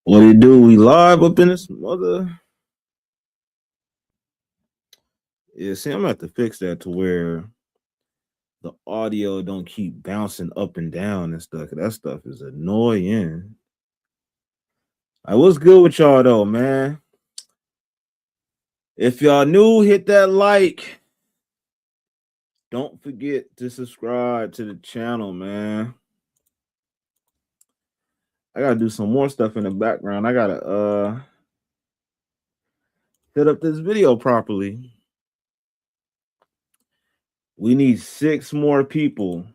What it do? We live up in this mother. Yeah, see, I'm gonna have to fix that to where the audio don't keep bouncing up and down and stuff. That stuff is annoying. What's good with y'all though, man? If y'all new, hit that like. Don't forget to subscribe to the channel, man. I gotta do some more stuff in the background. I gotta set up this video properly. We need 6 more people.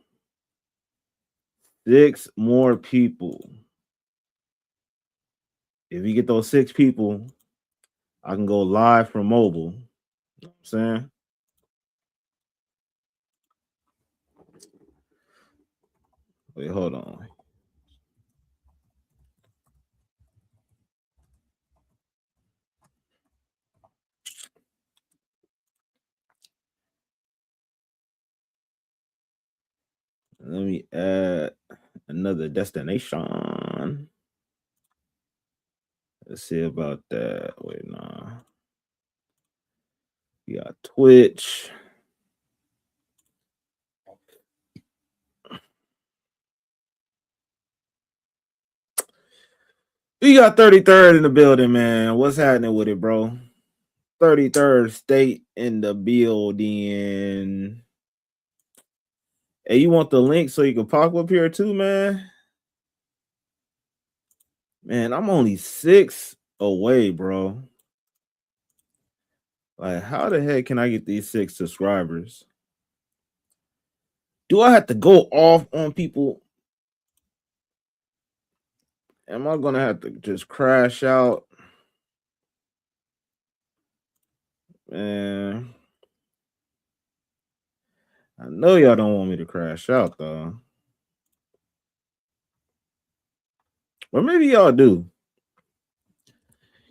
6 more people. If we get those 6 people, I can go live from mobile. You know what I'm saying? Wait, hold on. Let me add another destination. Let's see about that. Wait, nah. We got Twitch. We got 33rd in the building, man. What's happening with it, bro? 33rd state in the building. Hey, you want the link so you can pop up here too, man? Man, I'm only 6 away, bro. Like, how the heck can I get these 6 subscribers? Do I have to go off on people? Am I gonna have to just crash out? Man, I know y'all don't want me to crash out though. Or maybe y'all do.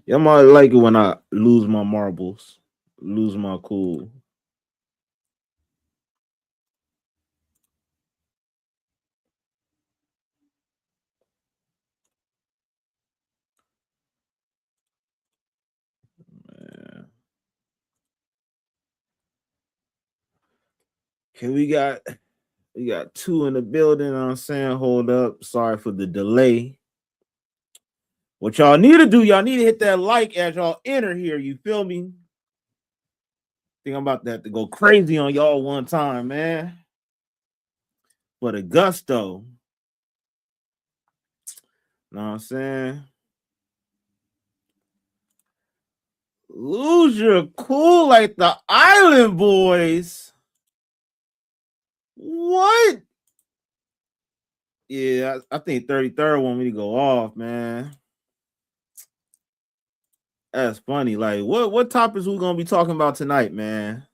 Y'all might like it when I lose my marbles, lose my cool. Man. Okay, we got 2 in the building. You know what I'm saying, hold up. Sorry for the delay. What y'all need to do, y'all need to hit that like as y'all enter here. You feel me? Think I'm about to have to go crazy on y'all one time, man. For the gusto. Know what I'm saying? Lose your cool like the Island Boys. What? Yeah, I think 33rd want me to go off, man. That's funny. Like, what topics we gonna be talking about tonight, man?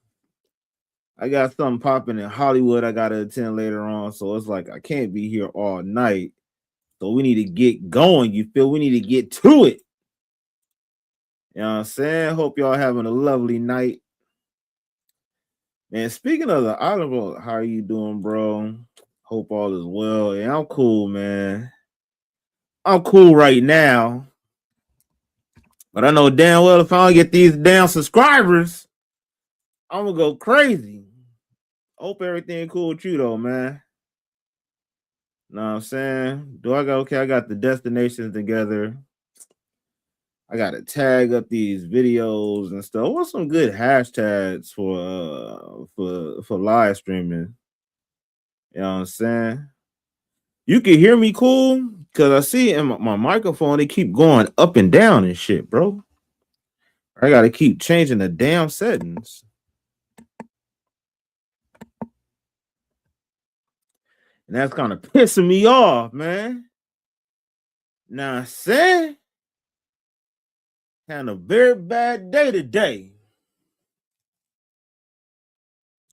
I got something popping in Hollywood I gotta attend later on, so it's like I can't be here all night. So we need to get going. You feel? We need to get to it. You know what I'm saying? Hope y'all having a lovely night. Man, speaking of the Island, how are you doing, bro? Hope all is well. Yeah, I'm cool, man. I'm cool right now. But I know damn well if I don't get these damn subscribers, I'm gonna go crazy. Hope everything cool with you though, man. Know what I'm saying? Do I got okay? I got the destinations together. I gotta tag up these videos and stuff. What's some good hashtags for live streaming? You know what I'm saying? You can hear me cool because I see in my microphone they keep going up and down and shit, bro. I gotta keep changing the damn settings. And that's kind of pissing me off, man. Now I said, had a very bad day today.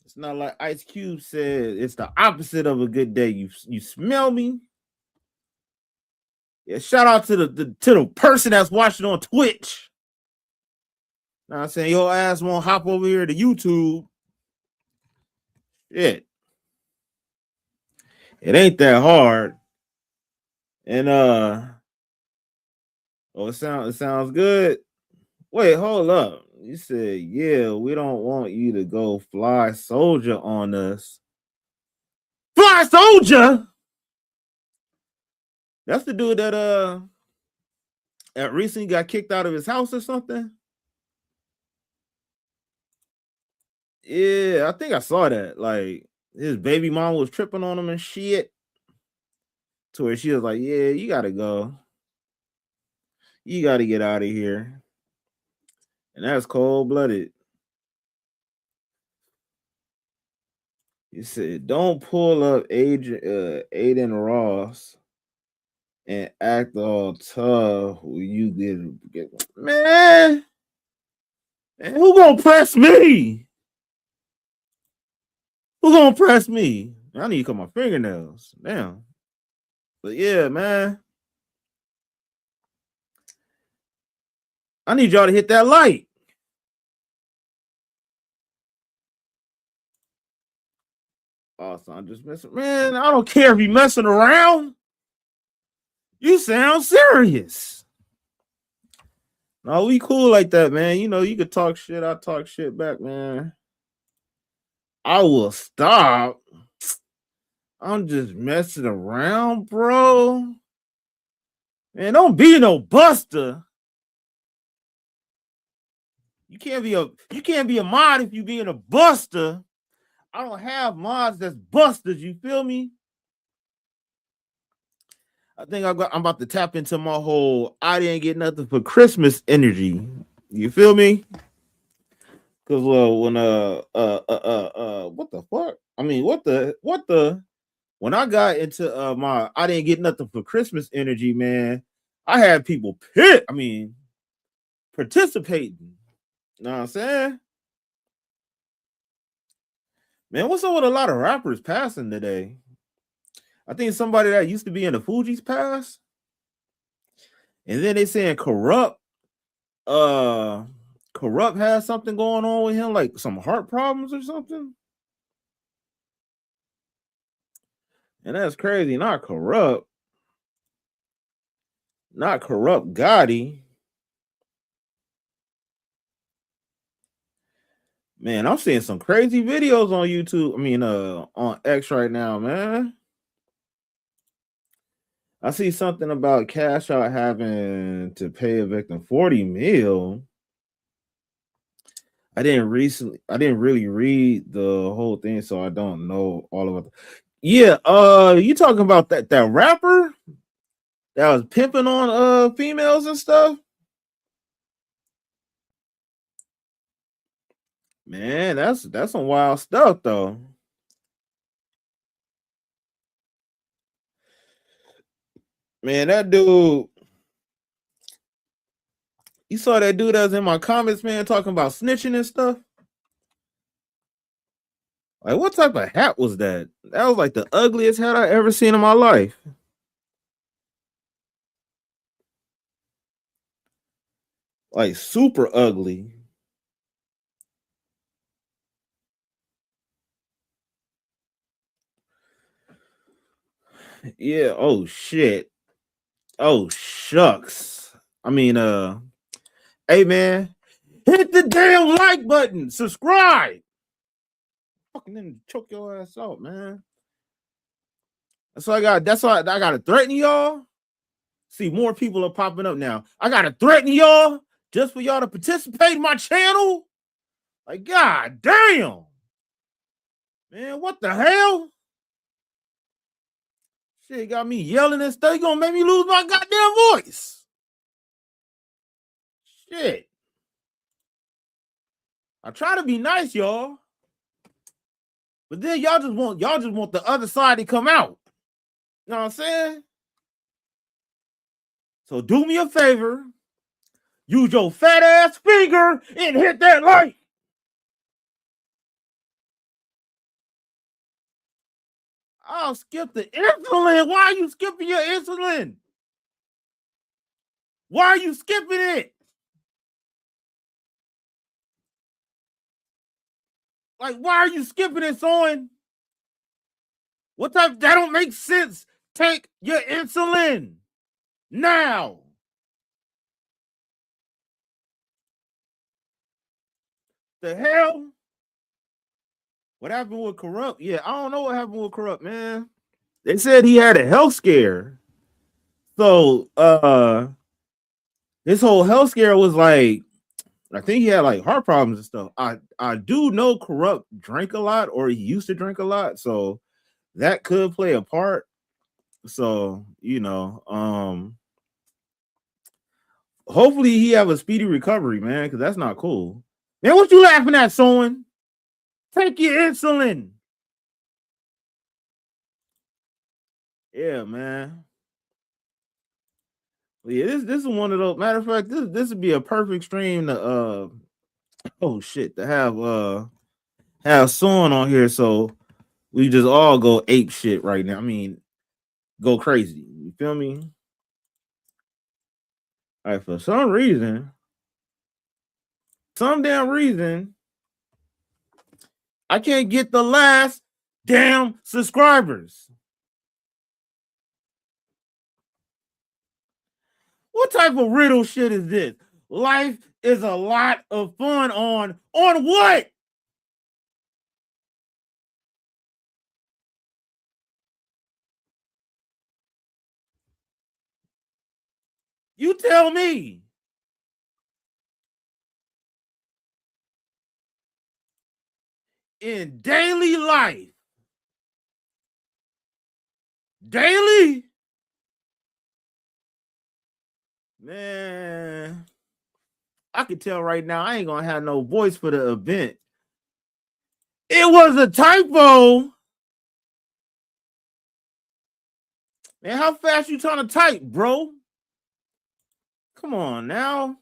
It's not like Ice Cube said. It's the opposite of a good day. You smell me? Yeah. Shout out to the person that's watching on Twitch. Now I'm saying your ass won't hop over here to YouTube. Shit, it ain't that hard. And Oh, it sounds good. Wait, hold up. You said, yeah, we don't want you to go fly soldier on us. Fly soldier? That's the dude that recently got kicked out of his house or something. Yeah, I think I saw that. Like his baby mom was tripping on him and shit. To where she was like, yeah, you gotta go. You gotta get out of here. And that's cold blooded. You said, don't pull up Aiden Ross and act all tough when you get man. Man, who gonna press me? Who gonna press me? I need to cut my fingernails. Damn. But yeah, man. I need y'all to hit that light. Oh, so I'm just messing. Man, I don't care if you messing around. You sound serious. No, we cool like that, man. You know, you could talk shit. I talk shit back, man. I will stop. I'm just messing around, bro. Man, don't be no buster. You can't be a mod if you being a buster. I don't have mods that's busters. You feel me? I think I'm about to tap into my whole I didn't get nothing for Christmas energy. You feel me? Because when what the fuck? I mean, what the when I got into my I didn't get nothing for Christmas energy, man, I had people participating. You know what I'm saying? Man, what's up with a lot of rappers passing today? I think somebody that used to be in the Fugees passed. And then they saying uh Corrupt has something going on with him, like some heart problems or something. And that's crazy. Not Corrupt Gotti. Man, I'm seeing some crazy videos on YouTube. On X right now, man. I see something about Cash Out having to pay a victim 40 mil. I didn't really read the whole thing, so I don't know all of it. Yeah, you talking about that rapper that was pimping on females and stuff? Man, that's some wild stuff though. Man, that dude, you saw that dude that was in my comments, man, talking about snitching and stuff. Like, what type of hat was that? That was like the ugliest hat I ever seen in my life. Like super ugly. Yeah. Oh shit. Oh shucks. Hey man, hit the damn like button. Subscribe. Fucking then choke your ass out, man. That's why I gotta threaten y'all. See, more people are popping up now. I gotta threaten y'all just for y'all to participate in my channel. Like, god damn. Man, what the hell? Shit got me yelling and stuff. You gonna make me lose my goddamn voice. Shit. I try to be nice, y'all. But then y'all just want the other side to come out. You know what I'm saying? So do me a favor. Use your fat ass finger and hit that like. I'll skip the insulin. Why are you skipping your insulin? Why are you skipping it? Like, why are you skipping it, son? What type? That don't make sense. Take your insulin now. The hell? What happened with Corrupt? Yeah, I don't know what happened with Corrupt, man. They said he had a health scare. So his whole health scare was like, I think he had like heart problems and stuff. I do know Corrupt drank a lot, or he used to drink a lot, so that could play a part. So, hopefully he have a speedy recovery, man, because that's not cool. Man, what you laughing at, son? Take your insulin. Yeah, man. Yeah, this is one of those. Matter of fact, this would be a perfect stream to have Son on here, so we just all go ape shit right now. I mean, go crazy. You feel me? All right, for some damn reason, I can't get the last damn subscribers. What type of riddle shit is this? Life is a lot of fun on what? You tell me. In daily life. Daily? Man, I can tell right now I ain't gonna have no voice for the event. It was a typo. Man, how fast you trying to type, bro? Come on now.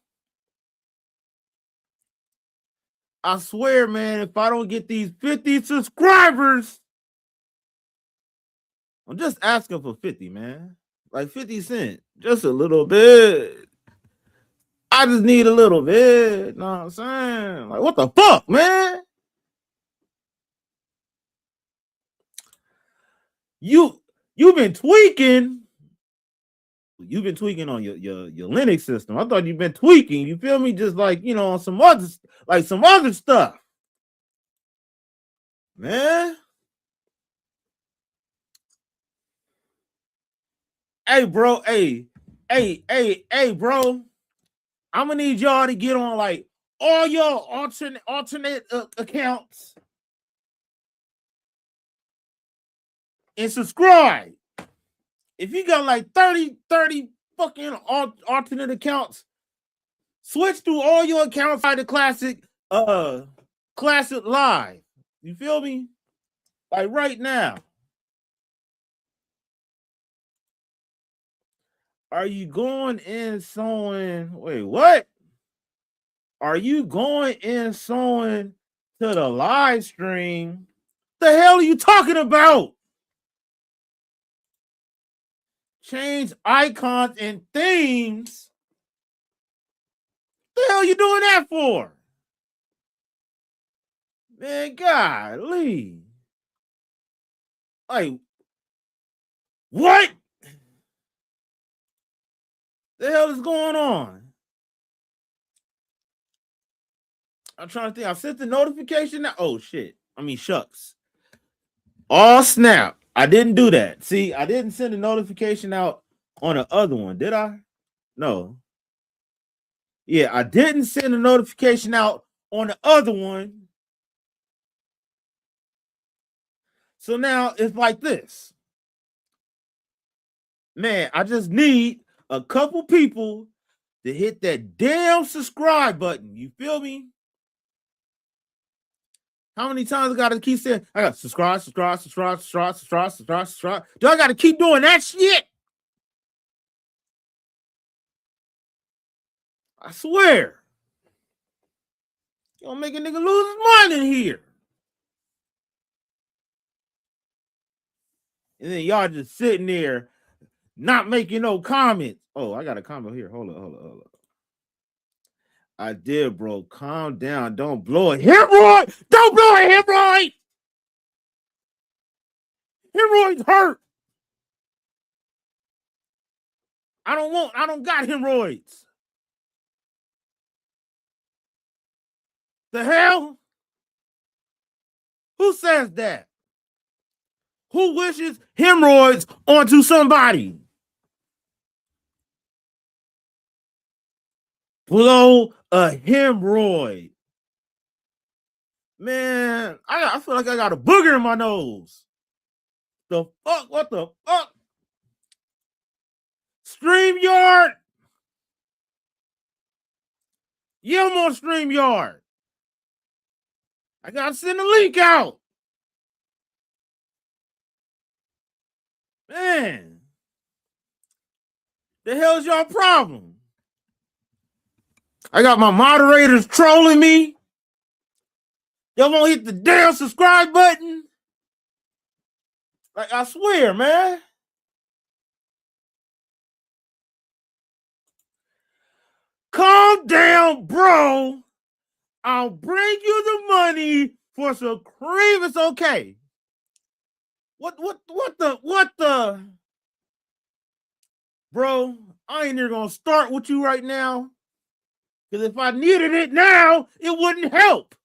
I swear, man, if I don't get these 50 subscribers, I'm just asking for 50, man. Like 50 cents. Just a little bit. I just need a little bit. You know what I'm saying? Like, what the fuck, man? You've been tweaking. You've been tweaking on your Linux system. I thought you've been tweaking. You feel me? Just like, on some other stuff. Man. Hey, bro. Hey, bro. I'm gonna need y'all to get on like all your alternate accounts and subscribe. If you got like 30 fucking alternate accounts, switch through all your accounts by the Classic Live. You feel me? Like right now. Are you going in sewing? Wait, what? Are you going in sewing to the live stream? The hell are you talking about? Change icons and themes. The hell you doing that for? Man, golly. Like, what? The hell is going on? I'm trying to think. I sent the notification now. Oh shit. I mean, shucks. Oh snap. I didn't do that. See, I didn't send a notification out on the other one, did I? No. Yeah, I didn't send a notification out on the other one. So now it's like this. Man, I just need a couple people to hit that damn subscribe button. You feel me? How many times I gotta keep saying I got subscribe? Do I gotta keep doing that shit? I swear. You gonna make a nigga lose his mind in here. And then y'all just sitting there not making no comments. Oh, I got a comment here. Hold up. I did, bro. Calm down. Don't blow a hemorrhoid. Don't blow a hemorrhoid. Hemorrhoids hurt. I don't got hemorrhoids. The hell? Who says that? Who wishes hemorrhoids onto somebody? Blow a hemorrhoid. Man, I feel like I got a booger in my nose. The fuck? What the fuck? StreamYard? Yeah, I'm on StreamYard. I gotta send a link out. Man, the hell's y'all problem? I got my moderators trolling me. Y'all won't hit the damn subscribe button. Like, I swear, man. Calm down, bro. I'll bring you the money for some cream. It's okay. What the? Bro, I ain't even gonna start with you right now. Because if I needed it now, it wouldn't help.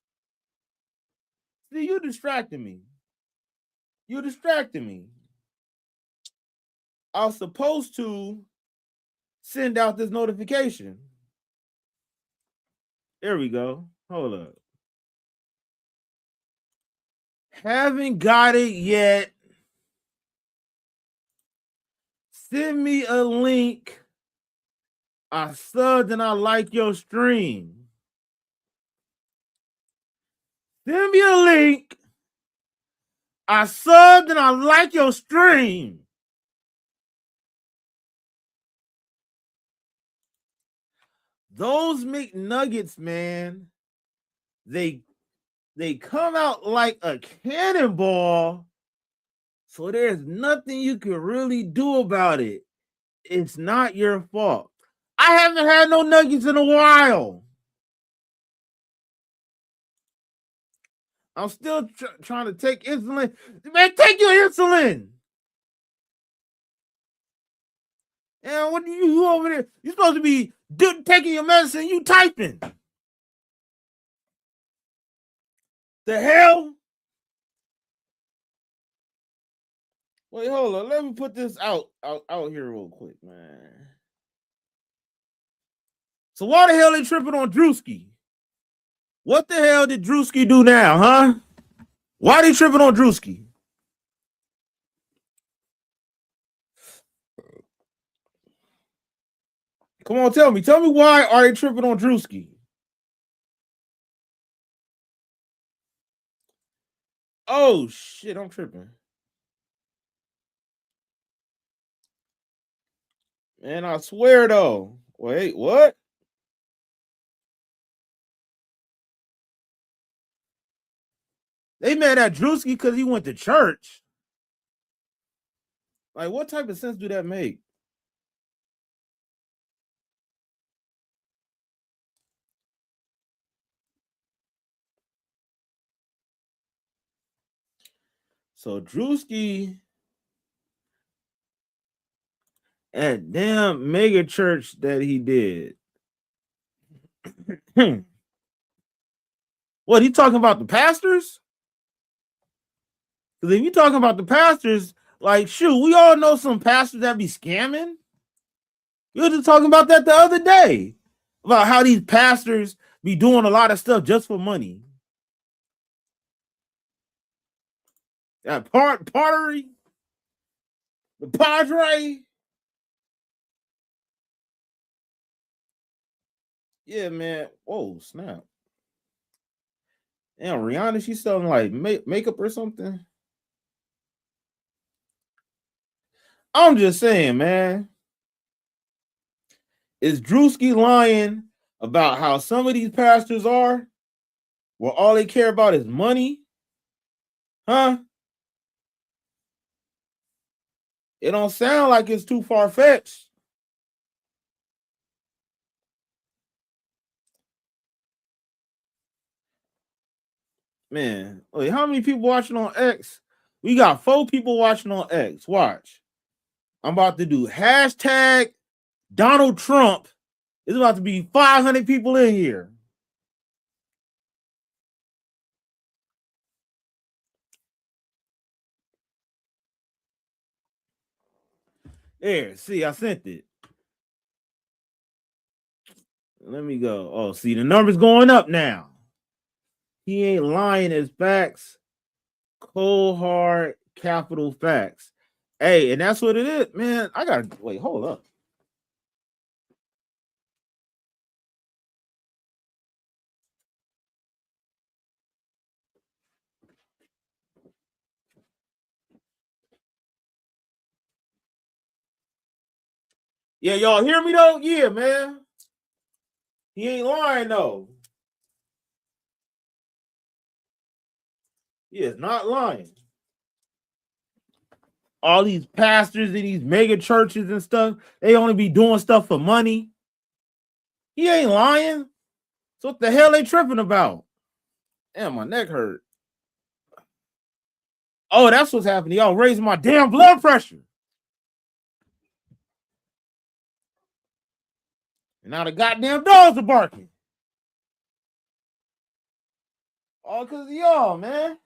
See, you distracted me. You distracted me. I was supposed to send out this notification. There we go. Hold up. Haven't got it yet. Send me a link. I subbed and I like your stream. Send me a link. I subbed and I like your stream. Those McNuggets, man, they come out like a cannonball. So there's nothing you can really do about it. It's not your fault. I haven't had no nuggets in a while. I'm still trying to take insulin. Man, take your insulin. And what do you over there? You're supposed to be taking your medicine. You typing. The hell? Wait, hold on. Let me put this out here real quick, man. So why the hell they tripping on Drewski? What the hell did Drewski do now, huh? Why they tripping on Drewski? Come on, tell me. Tell me why are they tripping on Drewski? Oh, shit, I'm tripping. Man, I swear, though. Wait, what? They mad at Drewski because he went to church. Like, what type of sense do that make? So Drewski at damn mega church that he did. What, he talking about the pastors? Because if you talking about the pastors, like, shoot, we all know some pastors that be scamming. We were just talking about that the other day. About how these pastors be doing a lot of stuff just for money. That pottery, the Padre. Yeah, man. Whoa, snap. Damn, Rihanna, she's selling like makeup or something. I'm just saying, man. Is Drewski lying about how some of these pastors are? Where all they care about is money? Huh? It don't sound like it's too far-fetched. Man, wait, how many people watching on X? We got 4 people watching on X. Watch. I'm about to do hashtag Donald Trump. It's about to be 500 people in here. There, see, I sent it. Let me go. Oh, see, the number's going up now. He ain't lying as facts. Cold hard capital facts. Hey, and that's what it is, man. I gotta wait, hold up. Yeah, y'all hear me though? Yeah, man. He ain't lying though. He is not lying. All these pastors in these mega churches and stuff, they only be doing stuff for money. He ain't lying. So what the hell they tripping about? Damn, my neck hurt. Oh, that's what's happening. Y'all raising my damn blood pressure. And now the goddamn dogs are barking. All because of y'all, man.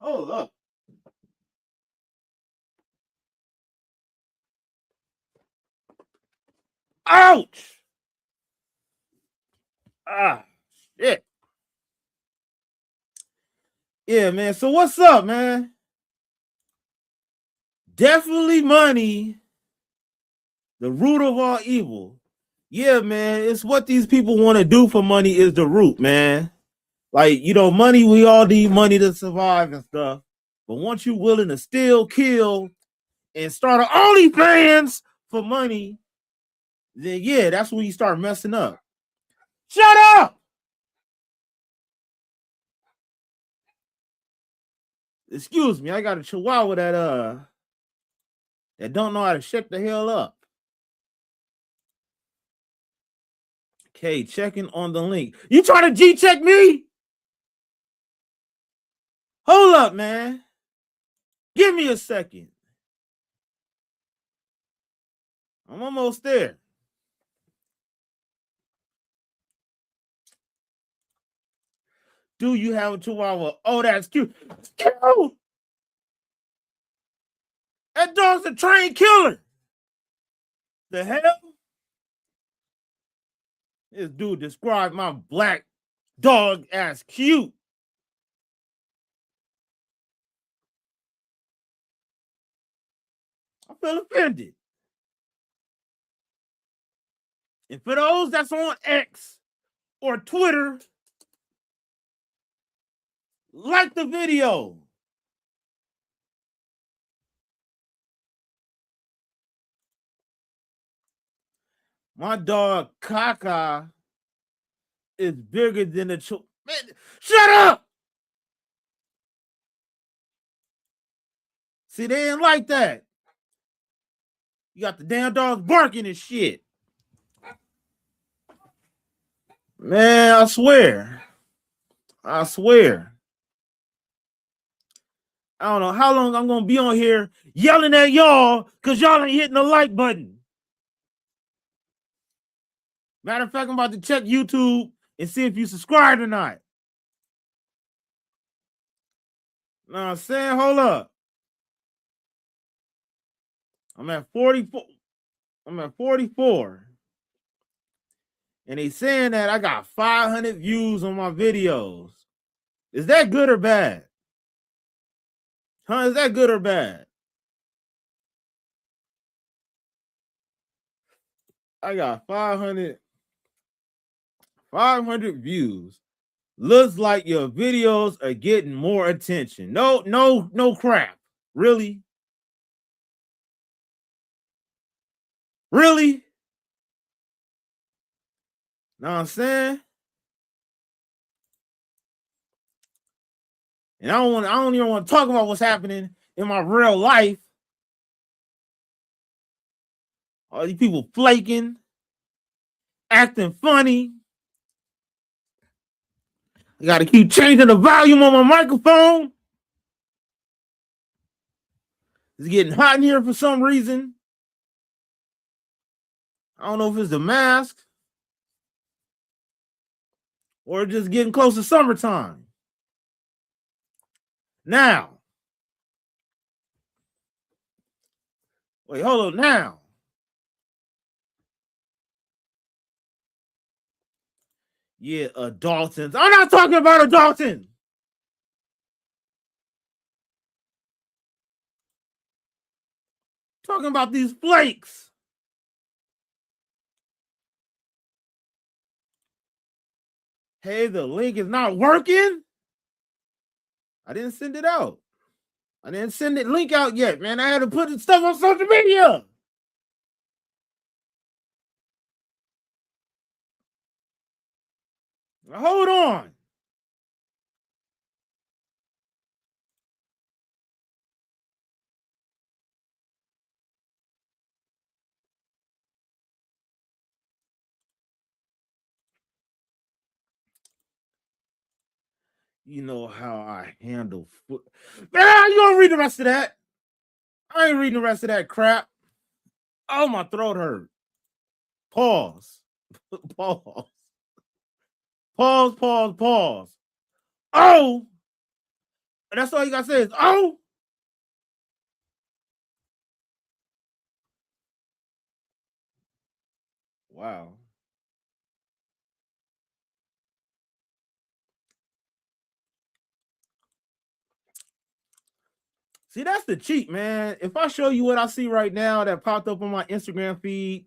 Hold up. Ouch! Ah, shit. Yeah, man. So what's up, man? Definitely money, the root of all evil. Yeah, man. It's what these people want to do for money is the root, man. Like, you know, money, we all need money to survive and stuff. But once you're willing to steal, kill, and start an OnlyFans for money, then yeah, that's when you start messing up. Shut up! Excuse me, I got a chihuahua that don't know how to shut the hell up. Okay, checking on the link. You trying to G-check me? Hold up, man. Give me a second. I'm almost there. Do you have a chihuahua? Oh, that's cute. Cute! That dog's a trained killer. The hell? This dude described my black dog as cute. I feel offended. And for those that's on X or Twitter, like the video. My dog Kaka is bigger than the man. Shut up! See, they didn't like that. You got the damn dogs barking and shit. Man, I swear. I swear. I don't know how long I'm gonna be on here yelling at y'all because y'all ain't hitting the like button. Matter of fact, I'm about to check YouTube and see if you subscribed or not. Know what I'm saying? Hold up. I'm at 44. I'm at 44. And they saying that I got 500 views on my videos. Is that good or bad? Huh? Is that good or bad? I got 500 views. Looks like your videos are getting more attention. No crap. Really? Really? Know what I'm saying? And I don't even want to talk about what's happening in my real life. All these people flaking, acting funny. I gotta keep changing the volume on my microphone. It's getting hot in here for some reason. I don't know if it's the mask or just getting close to summertime. Now, Wait, hold on now. Yeah, adultons. I'm not talking about adultons. Talking about these flakes. Hey, the link is not working. I didn't send it out. I didn't send the link out yet, man. I had to put the stuff on social media. Hold on. You know how I handle foot. Man, you don't read the rest of that. I ain't reading the rest of that crap. Oh, my throat hurt. Pause. Pause. Pause, pause, pause. Oh! That's all you gotta say is, oh! Wow. See, that's the cheat, man. If I show you what I see right now that popped up on my Instagram feed,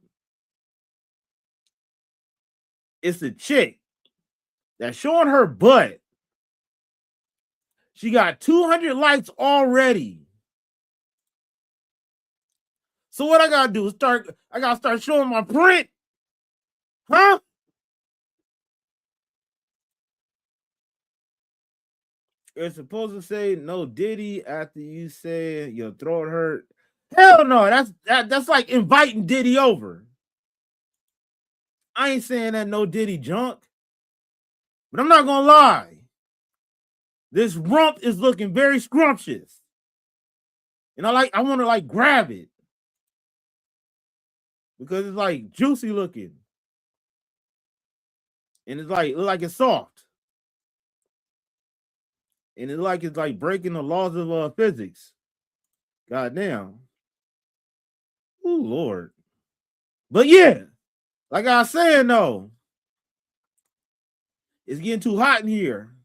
it's a chick that's showing her butt. She got 200 likes already. So what I gotta do is I gotta start showing my print. Huh? It's supposed to say no Diddy after you say your throat hurt. Hell no, that's like inviting Diddy over. I ain't saying that no Diddy junk, but I'm not gonna lie. This rump is looking very scrumptious. And I want to like grab it because it's like juicy looking. And it's like it's soft. And it's like breaking the laws of physics. Goddamn. Ooh, Lord. But yeah, like I was saying though, it's getting too hot in here.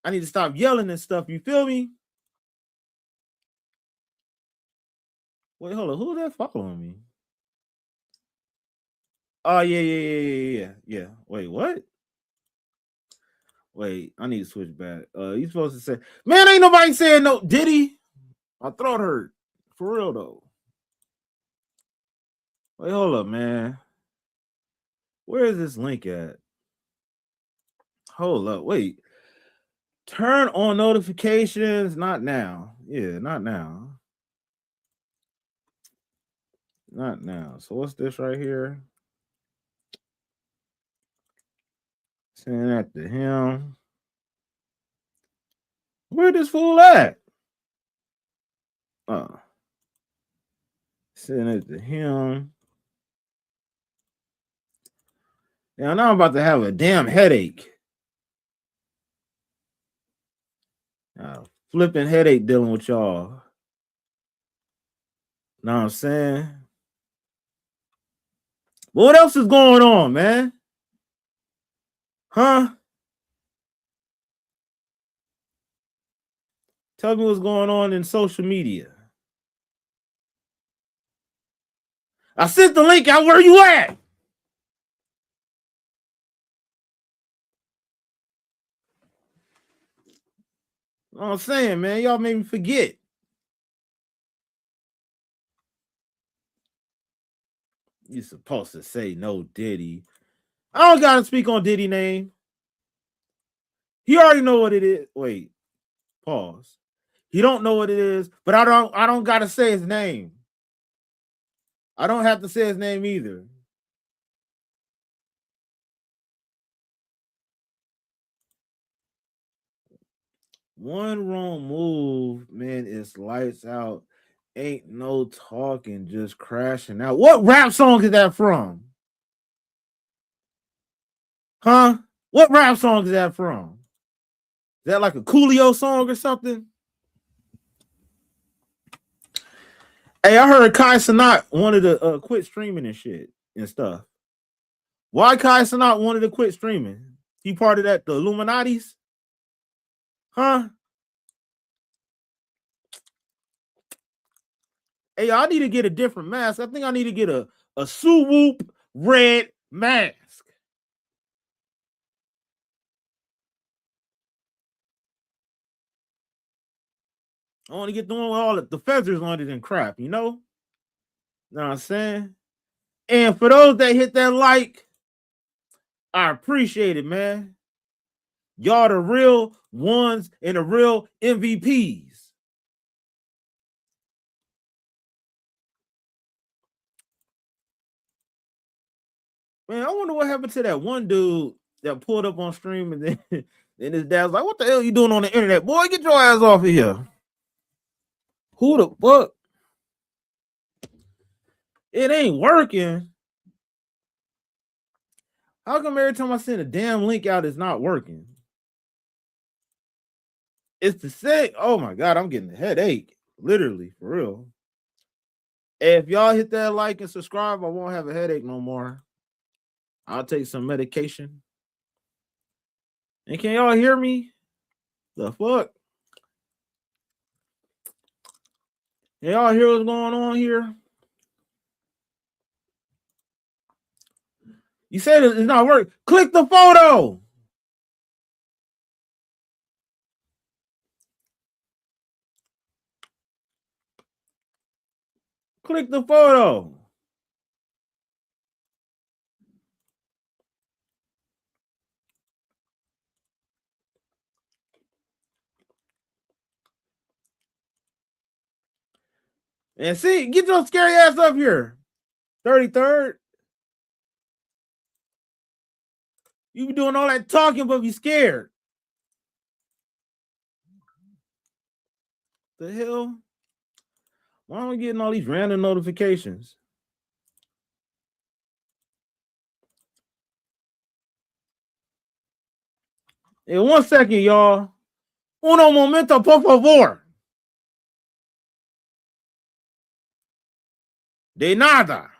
I need to stop yelling and stuff. You feel me? Wait, hold on. Who's that following me? Oh, yeah. Wait, what? Wait, I need to switch back. You supposed to say, man, ain't nobody saying no Diddy. My throat hurt. For real though. Wait, hold up, man. Where is this link at? Hold up, wait. Turn on notifications. Not now. Yeah, not now. Not now. So what's this right here? Send that to him. Where this fool at? Send it to him. Now I'm about to have a damn headache. Flipping headache dealing with y'all. Know what I'm saying? What else is going on, man? Huh? Tell me what's going on in social media. I sent the link out. Where you at? You know what I'm saying, man? Y'all made me forget. You supposed to say no Diddy. I don't gotta speak on Diddy name. He already know what it is. Wait, pause. He don't know what it is, but I don't gotta say his name. I don't have to say his name either. One wrong move, man, it's lights out. Ain't no talking, just crashing out. What rap song is that from? Huh? What rap song is that from? Is that like a Coolio song or something? Hey, I heard Kai Cenat wanted to quit streaming and shit and stuff. Why Kai Cenat wanted to quit streaming? He part of that, the Illuminati's? Huh? Hey, I need to get a different mask. I think I need to get a Suwoop red mask. I want to get the one with all the feathers on it and crap, you know? Know what I'm saying? And for those that hit that like, I appreciate it, man. Y'all the real ones and the real MVPs. Man, I wonder what happened to that one dude that pulled up on stream and then, then his dad's like, what the hell are you doing on the internet? Boy, get your ass off of here. Who the fuck? It ain't working. How come every time I send a damn link out, it's not working? It's the same. Oh my God, I'm getting a headache. Literally, for real. If y'all hit that like and subscribe, I won't have a headache no more. I'll take some medication. And can y'all hear me? The fuck? Can y'all hear what's going on here? You said it's not working. Click the photo. Click the photo. And see, get your scary ass up here. 33rd. You be doing all that talking, but be scared. The hell? Why am I getting all these random notifications? In 1 second, y'all. Uno momento, por favor. De nada.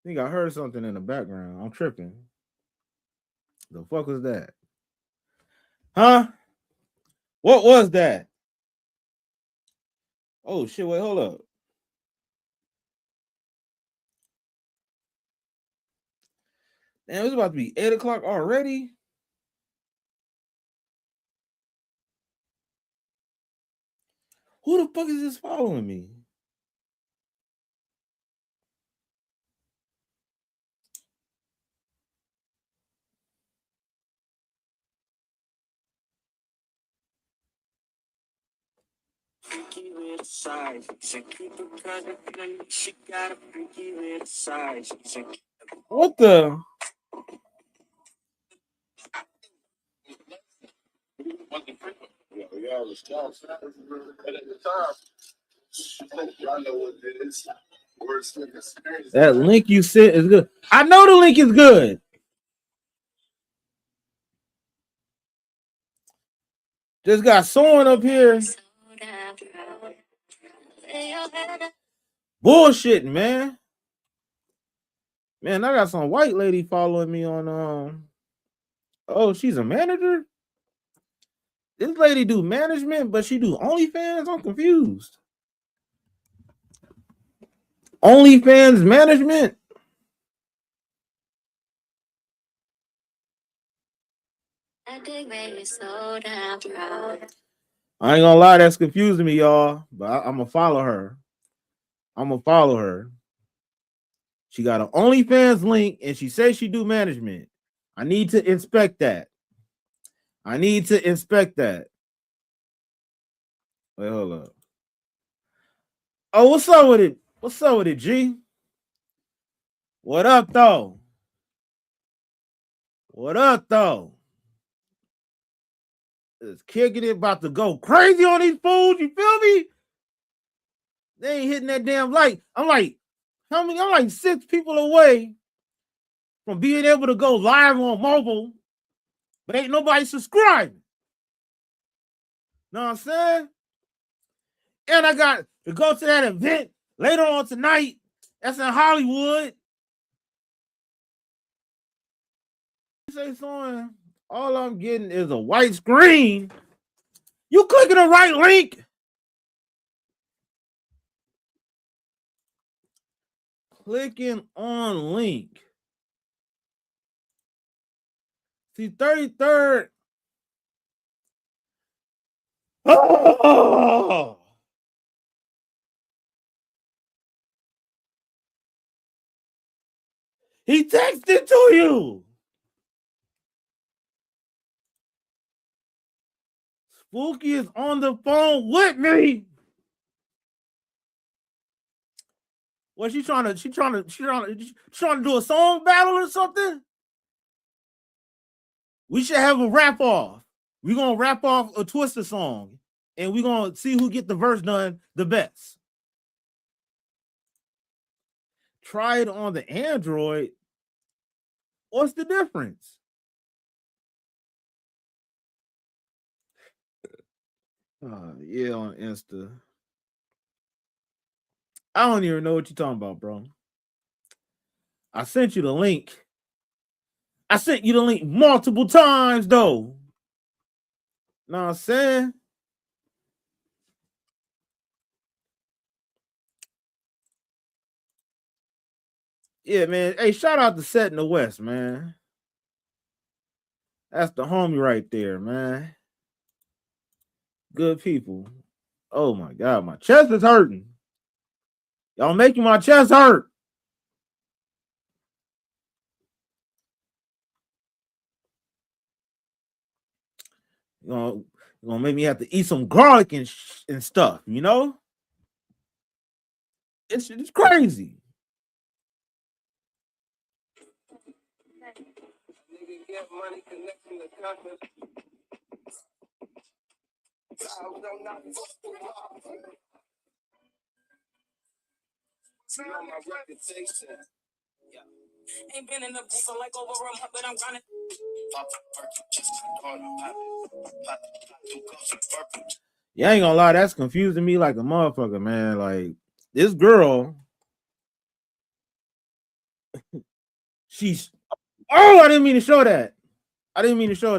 I think I heard something in the background. I'm tripping. The fuck was that? Huh? What was that? Oh shit, wait, hold up. Damn, it's about to be 8 o'clock already. Who the fuck is this following me? What the? That link you sent is good. I know the link is good. Just got someone up here. Bullshitting, man. Man, I got some white lady following me on oh, she's a manager? This lady do management, but she do OnlyFans? I'm confused. OnlyFans management? I ain't gonna lie, that's confusing me, y'all. But I'm gonna follow her. She got an OnlyFans link and she says she do management. I need to inspect that. Wait, hold up. Oh, what's up with it? G? What up, though? It's kicking it, about to go crazy on these fools. You feel me? They ain't hitting that damn like. I'm like, how many? I'm like 6 people away from being able to go live on mobile, but ain't nobody subscribing. Know what I'm saying? And I got to go to that event later on tonight. That's in Hollywood. Say something. All I'm getting is a white screen. You clicking the right link. Clicking on link. See, 33rd. Oh! He texted to you. Spooky is on the phone with me. What she trying to do a song battle or something? We should have a rap off. We're gonna rap off a Twister song, and we're gonna see who get the verse done the best. Try it on the Android. What's the difference? Yeah, on Insta. I don't even know what you're talking about, bro. I sent you the link. I sent you the link multiple times, though. Know what I'm saying? Yeah, man. Hey, shout out to Set in the West, man. That's the homie right there, man. Good people. Oh my God, my chest is hurting. Y'all making my chest hurt. You're gonna make me have to eat some garlic and stuff, you know? It's crazy. Ain't been in the booth for like over a month, but I'm grinding. Yeah, I ain't gonna lie, that's confusing me like a motherfucker, man. Like this girl, she's I didn't mean to show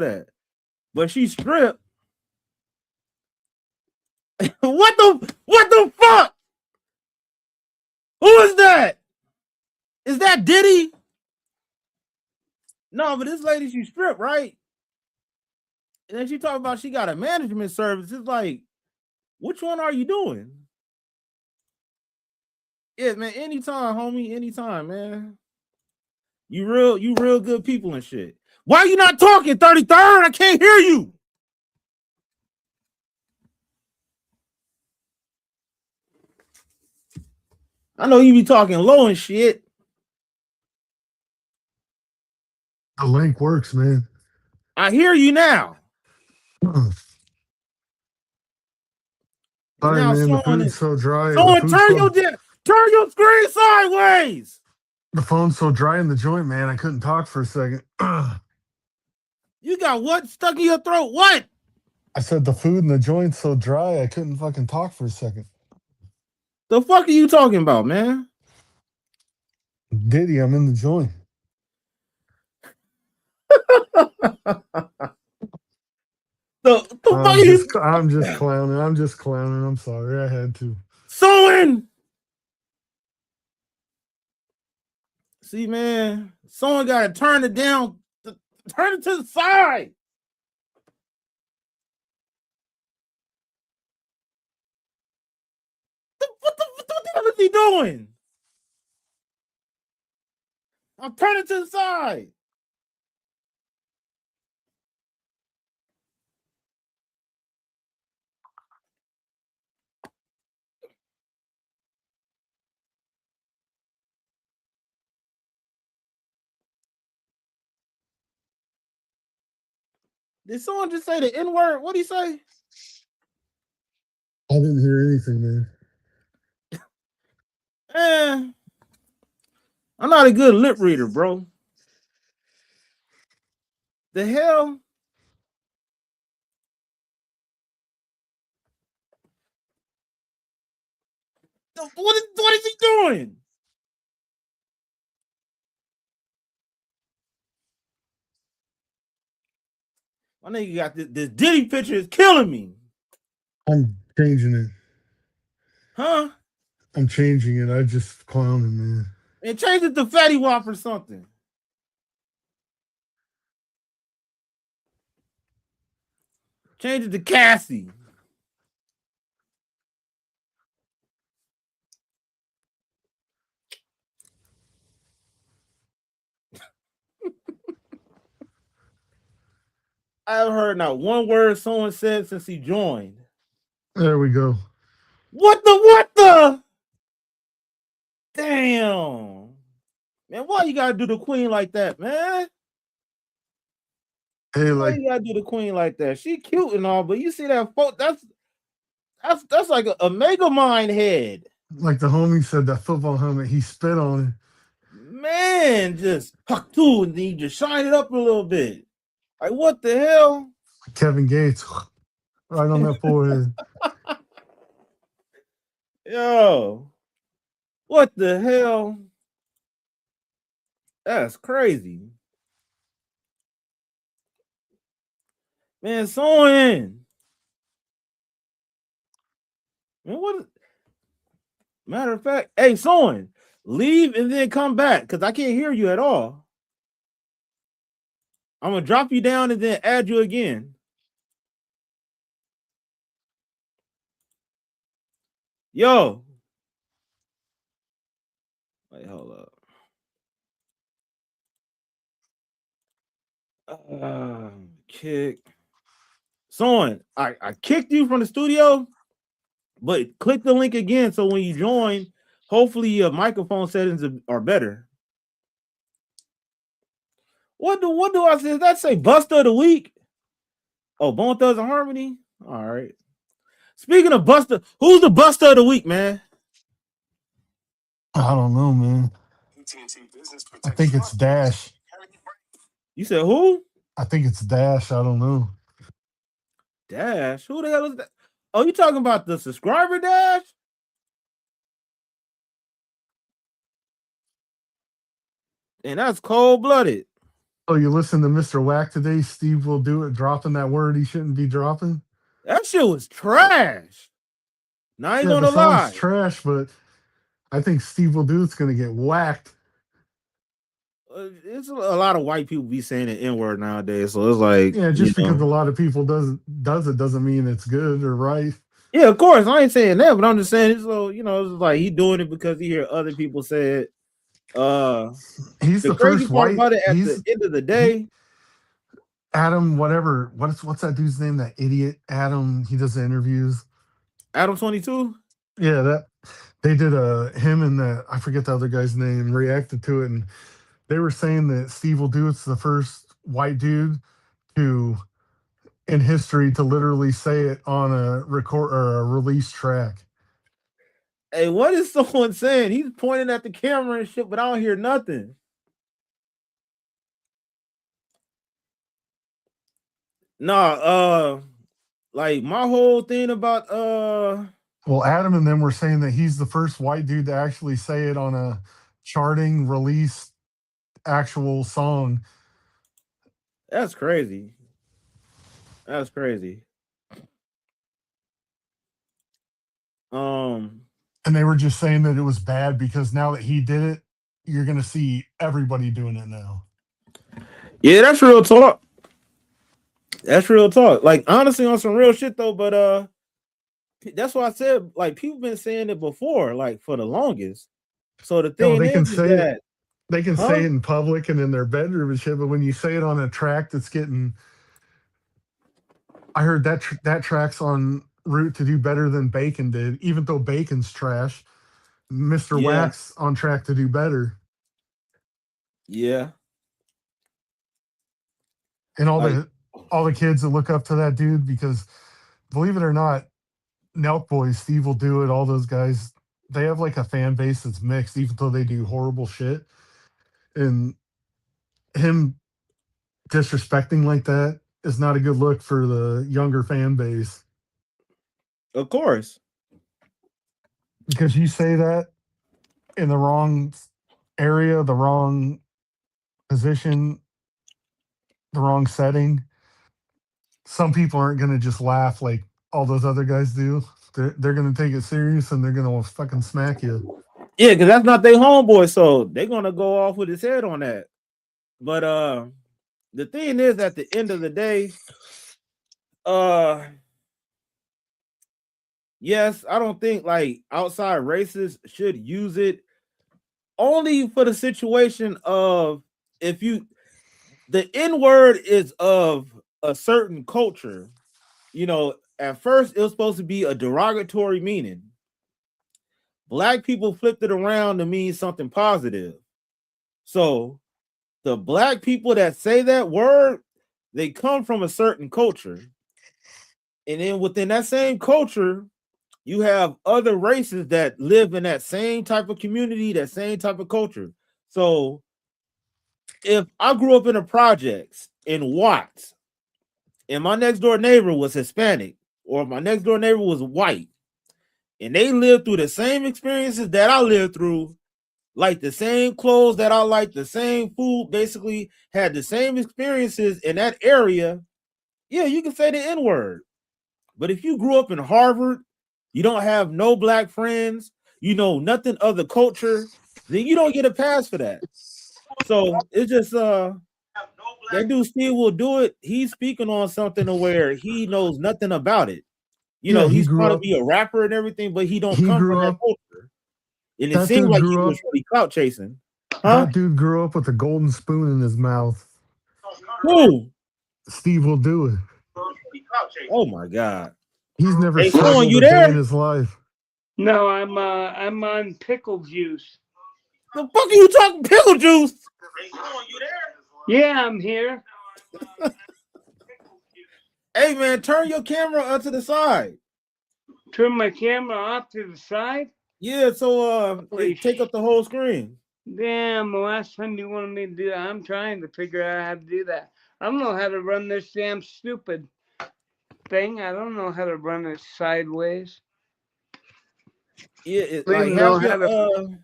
that. But she stripped. What the fuck? Who is that? Is that Diddy? No, but this lady, she stripped, right? And then she talked about she got a management service. It's like, which one are you doing? Yeah, man, anytime, homie, anytime, man. You real good people and shit. Why are you not talking, 33rd? I can't hear you. I know you be talking low and shit. The link works, man. I hear you now. Sorry, Now man. The someone food's so dry. turn your screen sideways. The phone's so dry in the joint, man. I couldn't talk for a second. You got what stuck in your throat? What? I said the food in the joint's so dry, I couldn't fucking talk for a second. The fuck are you talking about, man? Diddy, I'm in the joint. the fuck are you? I'm just clowning. I'm sorry. I had to. Sewing. See, man, someone got to turn it down. Turn it to the side. What the hell is he doing? I'm turning to the side. Did someone just say the N-word? What'd he say? I didn't hear anything, man. I'm not a good lip reader, bro. The hell? What is he doing? My nigga got this Diddy picture is killing me. I'm changing it. Huh? I'm changing it. I just clowning, man. And change it to Fatty Wap or something. Change it to Cassie. I haven't heard not one word someone said since he joined. There we go. What the? Damn. Man, why you gotta do the queen like that, man? Hey, Why like you gotta do the queen like that? She cute and all, but you see that photo, that's like a mega mind head. the homie said, that football helmet, he spit on it. Man, just huck two and then you just shine it up a little bit. Like what the hell? Kevin Gates, right on that forehead. Yo, what the hell? That's crazy. Man, so in. Man, what? Matter of fact, hey, Soin, leave and then come back because I can't hear you at all. I'm gonna drop you down and then add you again. Yo. Wait, hold up. Kick. Soin, I kicked you from the studio, but click the link again so when you join, hopefully your microphone settings are better. What do I say? Does that say Buster of the Week? Oh, Bone Thugs and Harmony? All right. Speaking of Buster, who's the Buster of the Week, man? I don't know, man. I think it's Dash. You said who? I think it's Dash. I don't know. Dash? Who the hell is that? Oh, you talking about the subscriber Dash? And that's cold-blooded. Oh, you listen to Mr. Whack today? Steve will do it, dropping that word he shouldn't be dropping. That shit was trash. Now I ain't Yeah, the gonna song's lie. trash, but I think Steve will do it's gonna get whacked. It's a lot of white people be saying the N-word nowadays, so it's like, Yeah, just because a lot of people does it doesn't mean it's good or right. Yeah, of course. I ain't saying that, but I'm just saying it's so, it's like he doing it because he hear other people say it. He's The the crazy first part white. about it, at the end of the He day, Adam, whatever. What's that dude's name? That idiot Adam. He does the interviews. Adam 22. Yeah, that they did him and the I forget the other guy's name reacted to it, and they were saying that Steve will do it's the first white dude to in history to literally say it on a record or a release track. Hey, what is someone saying? He's pointing at the camera and shit, but I don't hear nothing. Nah, like my whole thing about Well, Adam and them were saying that he's the first white dude to actually say it on a charting release actual song. that's crazy. That's crazy. Um, And they were just saying that it was bad because now that he did it, you're going to see everybody doing it now. yeah, that's real talk. That's real talk. Like honestly, on some real shit though, but that's why I said like people been saying it before, like for the longest. So the You know, thing is that, they can say huh? it in public and in their bedroom and shit, but when you say it on a track that's getting, I heard that that track's on route to do better than Bacon did, even though Bacon's trash. Mr. Yeah, Wax on track to do better. yeah. And Like, all the kids that look up to that dude because believe it or not, Nelk Boys, Steve will do it, all those guys, they have like a fan base that's mixed, even though they do horrible shit. And him disrespecting like that is not a good look for the younger fan base. of course. because you say that in the wrong area, the wrong position, the wrong setting, some people aren't going to just laugh like all those other guys do. They're going to take it serious and they're going to fucking smack you. Yeah, because that's not their homeboy, so they're gonna go off with his head on that. But the thing is, at the end of the day, uh, yes, I don't think like outside racists should use it only for the situation of if you the N word is of a certain culture. You know, at first it was supposed to be a derogatory meaning. Black people flipped it around to mean something positive. So the black people that say that word, they come from a certain culture. And then within that same culture, you have other races that live in that same type of community, that same type of culture. So if I grew up in the projects in Watts and my next door neighbor was Hispanic or if my next door neighbor was white and they lived through the same experiences that I lived through, like the same clothes that I like, the same food, basically had the same experiences in that area, yeah, you can say the N word. But if you grew up in Harvard, you don't have no black friends, you know nothing of the culture, then you don't get a pass for that. So it's just that dude Steve will do it. He's speaking on something to where he knows nothing about it. You Yeah, know, he's trying to be a rapper and everything, but he don't he come from grew that up, culture. And it that seemed dude like he grew was up, really clout chasing. Huh? that dude grew up with a golden spoon in his mouth. Who? Steve will do it. Oh my god. He's never Hey, Sean, struggled you a day in there? his life. No, I'm on pickle juice. The fuck are you talking pickle juice? Yeah, I'm here. Hey man, turn your camera to the side. Turn my camera off to the side. Yeah, so Holy it take up the whole screen. damn! The last time you wanted me to do that, I'm trying to figure out how to do that. I don't know how to run this damn stupid thing. I don't know how to run it sideways. Yeah, it I don't like even have know your how to.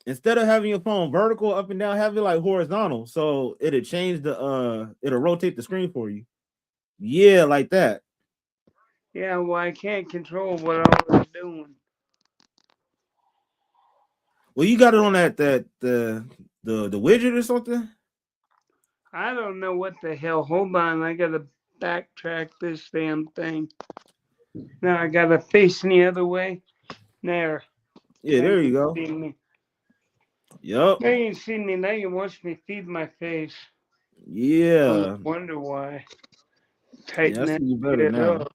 instead of having your phone vertical up and down, have it like horizontal. So it'll change the it'll rotate the screen for you. Yeah, like that. Yeah, well, I can't control what I was doing. Well, you got it on the widget or something. I don't know what the hell. Hold on, I gotta backtrack this damn thing. Now I gotta face the other way. There. Yeah, Now there you you go. see me. Yup. Now you see me. Now you watch me feed my face. I Yeah. wonder why. Yeah, Tighten I that see you better shit now. up.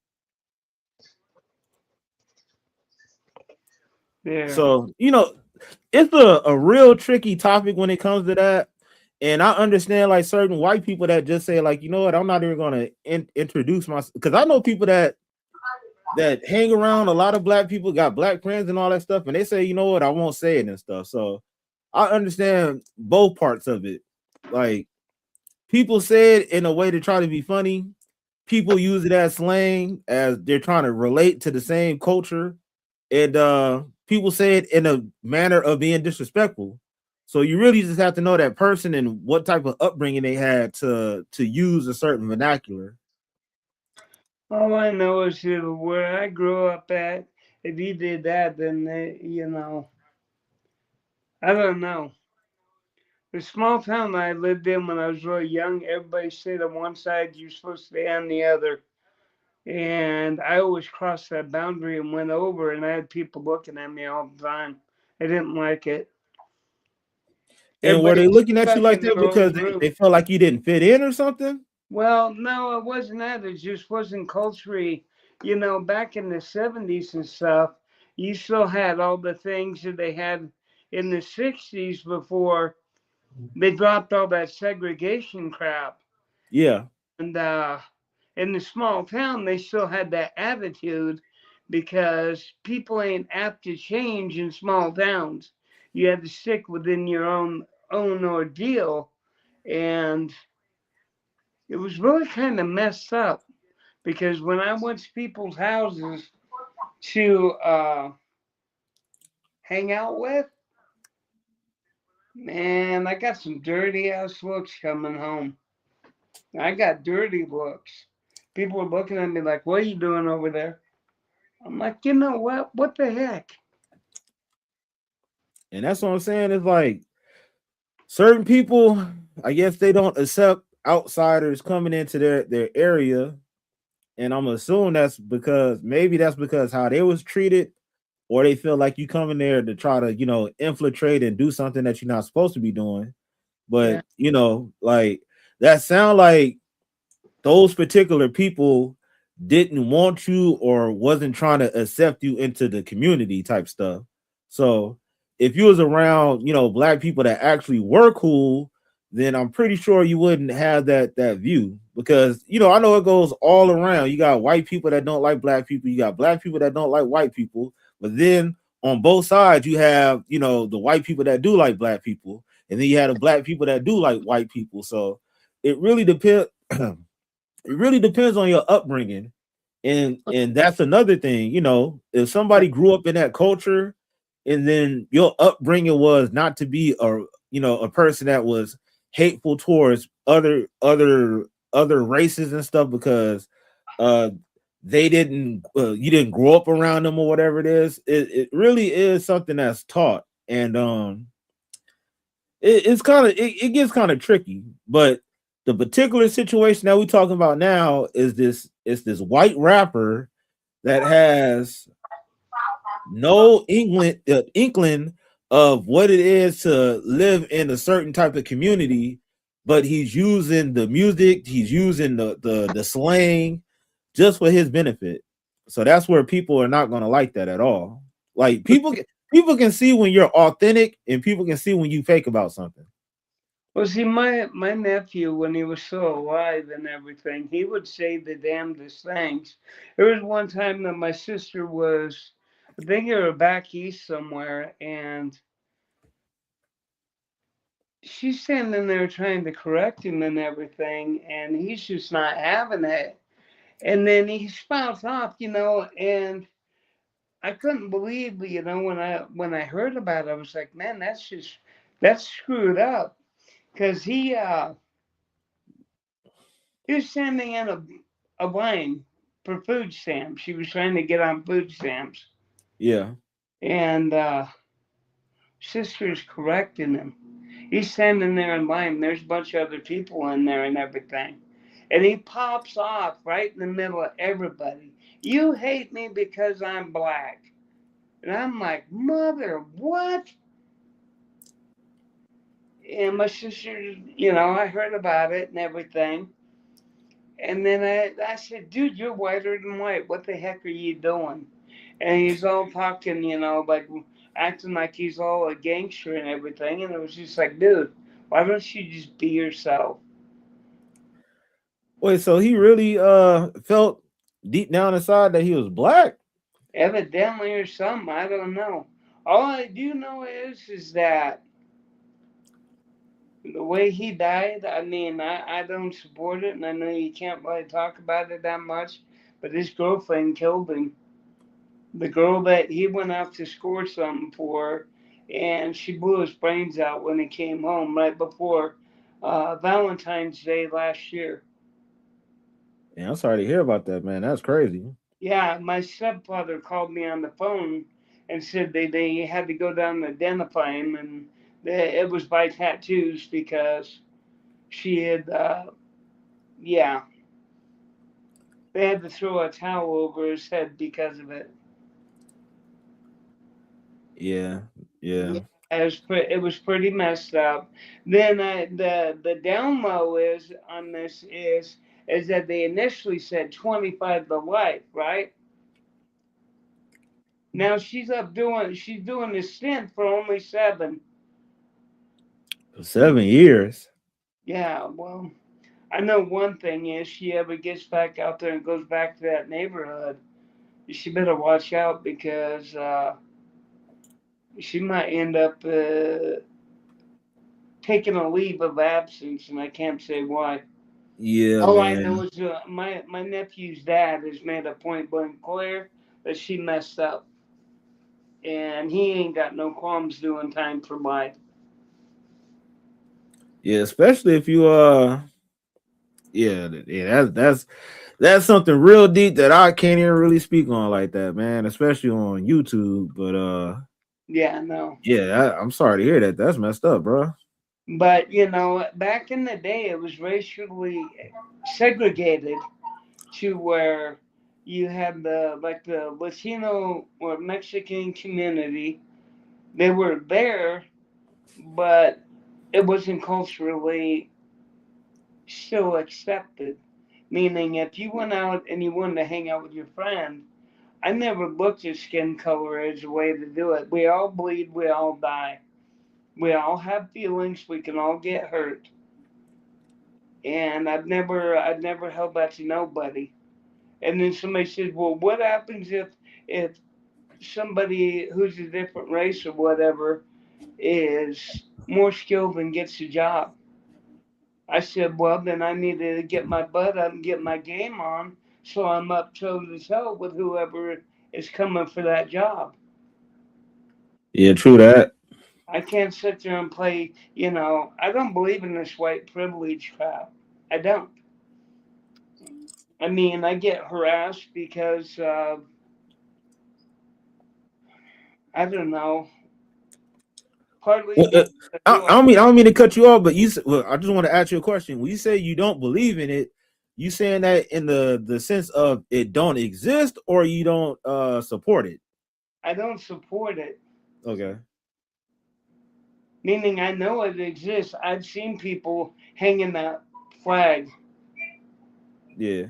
There. So, you know, it's a real tricky topic when it comes to that. And I understand like certain white people that just say, like, you know what, I'm not even gonna introduce myself because I know people that hang around a lot of black people, got black friends and all that stuff, and they say, you know what, I won't say it and stuff. So I understand both parts of it. Like people say it in a way to try to be funny. People use it as slang as they're trying to relate to the same culture. And people say it in a manner of being disrespectful. So you really just have to know that person and what type of upbringing they had to use a certain vernacular. All I know is that where I grew up at, if you did that, then I don't know. The small town I lived in when I was really young, everybody stayed on one side, you're supposed to stay on the other. And I always crossed that boundary and went over, and I had people looking at me all the time. I didn't like it. And were Everybody they looking at you stuck like in that their own because group. they felt like you didn't fit in or something? Well, no, it wasn't that. It just wasn't culturally. Back in the 70s and stuff, you still had all the things that they had in the 60s before they dropped all that segregation crap. Yeah. And in the small town, they still had that attitude because people ain't apt to change in small towns. You had to stick within your own ordeal. And it was really kind of messed up because when I went to people's houses to hang out with, man, I got some dirty ass looks coming home. I got dirty looks. People were looking at me like, "What are you doing over there?" I'm like, you know what? What the heck? And that's what I'm saying. It's like certain people, I guess they don't accept outsiders coming into their area, and I'm assuming that's because how they was treated, or they feel like you come in there to try to infiltrate and do something that you're not supposed to be doing. But Yeah, like that sound like those particular people didn't want you or wasn't trying to accept you into the community type stuff. So if you was around, black people that actually were cool, then I'm pretty sure you wouldn't have that view because I know it goes all around. You got white people that don't like black people, you got black people that don't like white people, but then on both sides you have, the white people that do like black people, and then you have the black people that do like white people. So it really depends. It really depends on your upbringing, and that's another thing. If somebody grew up in that culture and then your upbringing was not to be a person that was hateful towards other races and stuff because uh they didn't you didn't grow up around them or whatever it is. It really is something that's taught, and it's kind of it gets kind of tricky. But the particular situation that we're talking about now is this white rapper that has no inkling of what it is to live in a certain type of community, but he's using the music, he's using the slang just for his benefit. So that's where people are not going to like that at all. Like people can see when you're authentic, and people can see when you fake about something. well, see, my nephew, when he was still alive and everything, he would say the damnedest things. There was one time that my sister was, I think they were back east somewhere, and she's standing there trying to correct him and everything, and he's just not having it. And then he spouts off, and I couldn't believe, when I heard about it, I was like, man, that's screwed up, because he was standing in a line for food stamps. She was trying to get on food stamps, Yeah. and sister's correcting him. He's standing there in line. There's a bunch of other people in there and everything. And he pops off right in the middle of everybody. You hate me because I'm black. And I'm like, mother, what? And my sister, I heard about it and everything. And then I said, dude, you're whiter than white. What the heck are you doing? And he's all talking, like acting like he's all a gangster and everything. And it was just like, dude, why don't you just be yourself? Wait, so he really felt deep down inside that he was black? Evidently or something, I don't know. All I do know is that the way he died, I mean, I don't support it, and I know you can't really talk about it that much, but his girlfriend killed him. The girl that he went out to score something for, and she blew his brains out when he came home right before Valentine's Day last year. Yeah, I'm sorry to hear about that, man. That's crazy. Yeah, my stepfather called me on the phone and said they had to go down and identify him, and it was by tattoos because she had, yeah, they had to throw a towel over his head because of it. Yeah, Yeah, yeah. it was pretty messed up. Then the down low is on this is that they initially said 25 to life, right? Now she's doing the stint for only 7. For 7 years. Yeah, well, I know one thing is she ever gets back out there and goes back to that neighborhood, she better watch out because she might end up taking a leave of absence, and I can't say why. Yeah, All I know man. is my nephew's dad has made a point blank clear that she messed up. and he ain't got no qualms doing time for life. Yeah, especially if you yeah, that's something real deep that I can't even really speak on like that, man, especially on YouTube. But Yeah, no. yeah, I'm sorry to hear that. That's messed up, bro. But back in the day, it was racially segregated to where you had the Latino or Mexican community. They were there, but it wasn't culturally still accepted. Meaning, if you went out and you wanted to hang out with your friend, I never looked at skin color as a way to do it. We all bleed, we all die. We all have feelings, we can all get hurt. And I've never held that to nobody. And then somebody says, well, what happens if somebody who's a different race or whatever is more skilled and gets a job? I said, well, then I need to get my butt up and get my game on so I'm up toe to toe with whoever is coming for that job. Yeah, true that. I can't sit there and play, I don't believe in this white privilege crap. I don't. I mean, I get harassed because, I don't know, partly Well, because I do I like, I don't mean to cut you off, but well, I just want to ask you a question. When you say you don't believe in it, you saying that in the sense of it don't exist, or you don't support it? I don't support it. Okay. Meaning I know it exists. I've seen people hanging that flag, Yeah.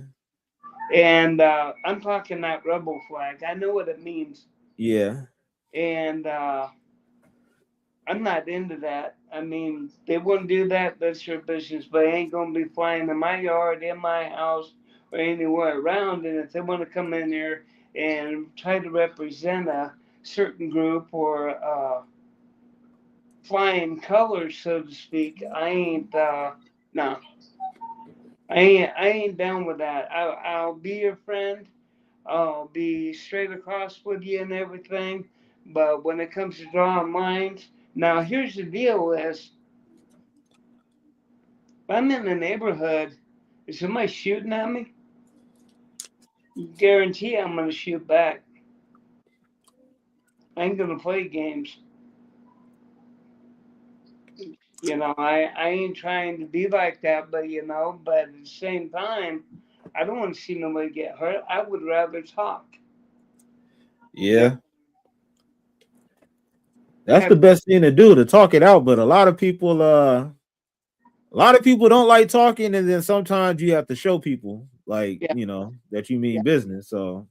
and I'm talking that rebel flag. I know what it means, Yeah. and I'm not into that. I mean, they wouldn't do that. That's their business. But they ain't gonna be flying in my yard, in my house, or anywhere around. And if they want to come in there and try to represent a certain group or flying colors, so to speak, I ain't. No, I ain't down with that. I'll be your friend. I'll be straight across with you and everything. But when it comes to drawing lines, now here's the deal: is if I'm in the neighborhood, is somebody shooting at me? Guarantee I'm gonna shoot back. I ain't gonna play games. I ain't trying to be like that, but at the same time, I don't want to see nobody get hurt. I would rather talk. Yeah. Yeah. That's the Have best thing to do, to talk it out. But a lot of people don't like talking, and then sometimes you have to show people, like, yeah. that you Yeah. mean business. So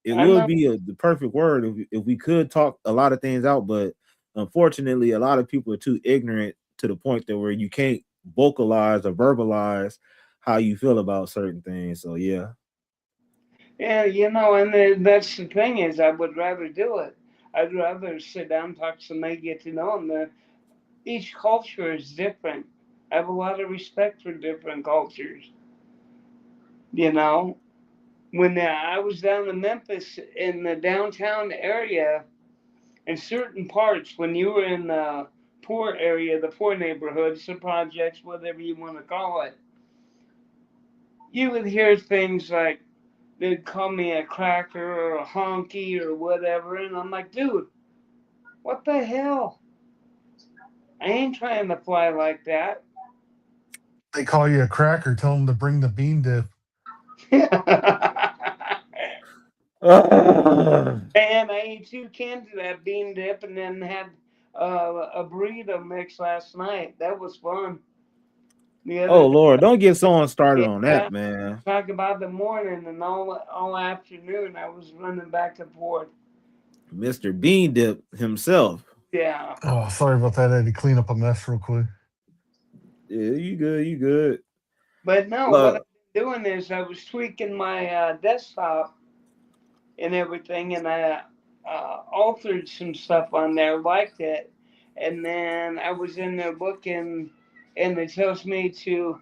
it I would remember. be the perfect word if we could talk a lot of things out, but unfortunately a lot of people are too ignorant to the point that where you can't vocalize or verbalize how you feel about certain things. So yeah. Yeah, and that's the thing is, I would rather do it. I'd rather sit down, talk to somebody, get to know them. Each culture is different. I have a lot of respect for different cultures. You know, when I was down in Memphis in the downtown area, in certain parts, when you were in the poor area, the poor neighborhoods, the projects, whatever you want to call it, you would hear things like they'd call me a cracker or a honky or whatever, and I'm like, dude, what the hell? I ain't trying to fly like that. They call you a cracker, tell them to bring the bean dip. And I ate 2 cans of that bean dip and then had a burrito mix last night. That was fun. The other Oh day, Lord, don't get someone started on yeah, that, man. talk about the morning and all afternoon. I was running back and forth. Mr. Bean Dip himself. Yeah, Oh, sorry about that. I had to clean up a mess real quick. Yeah, you good. but no, what Well, I've been doing is I was tweaking my desktop and everything, and I altered some stuff on there, liked it, and then I was in there looking, and it tells me to,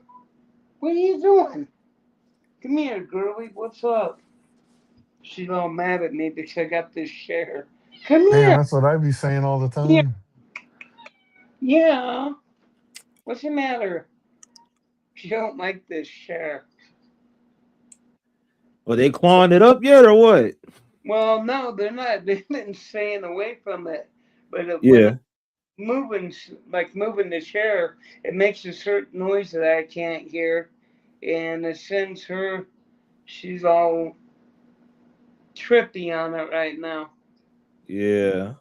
what are you doing? Come here, girlie, what's up? She's all mad at me because I got this share. Come Man, here. that's what I'd be saying all the Yeah. time. Yeah. What's the matter? You don't like this chair. Well, they clawing it up yet or what? Well, no, they're not. They've been staying away from it. But when Yeah, I'm moving, like moving the chair, it makes a certain noise that I can't hear. And it sends her, she's all trippy on it right now. yeah,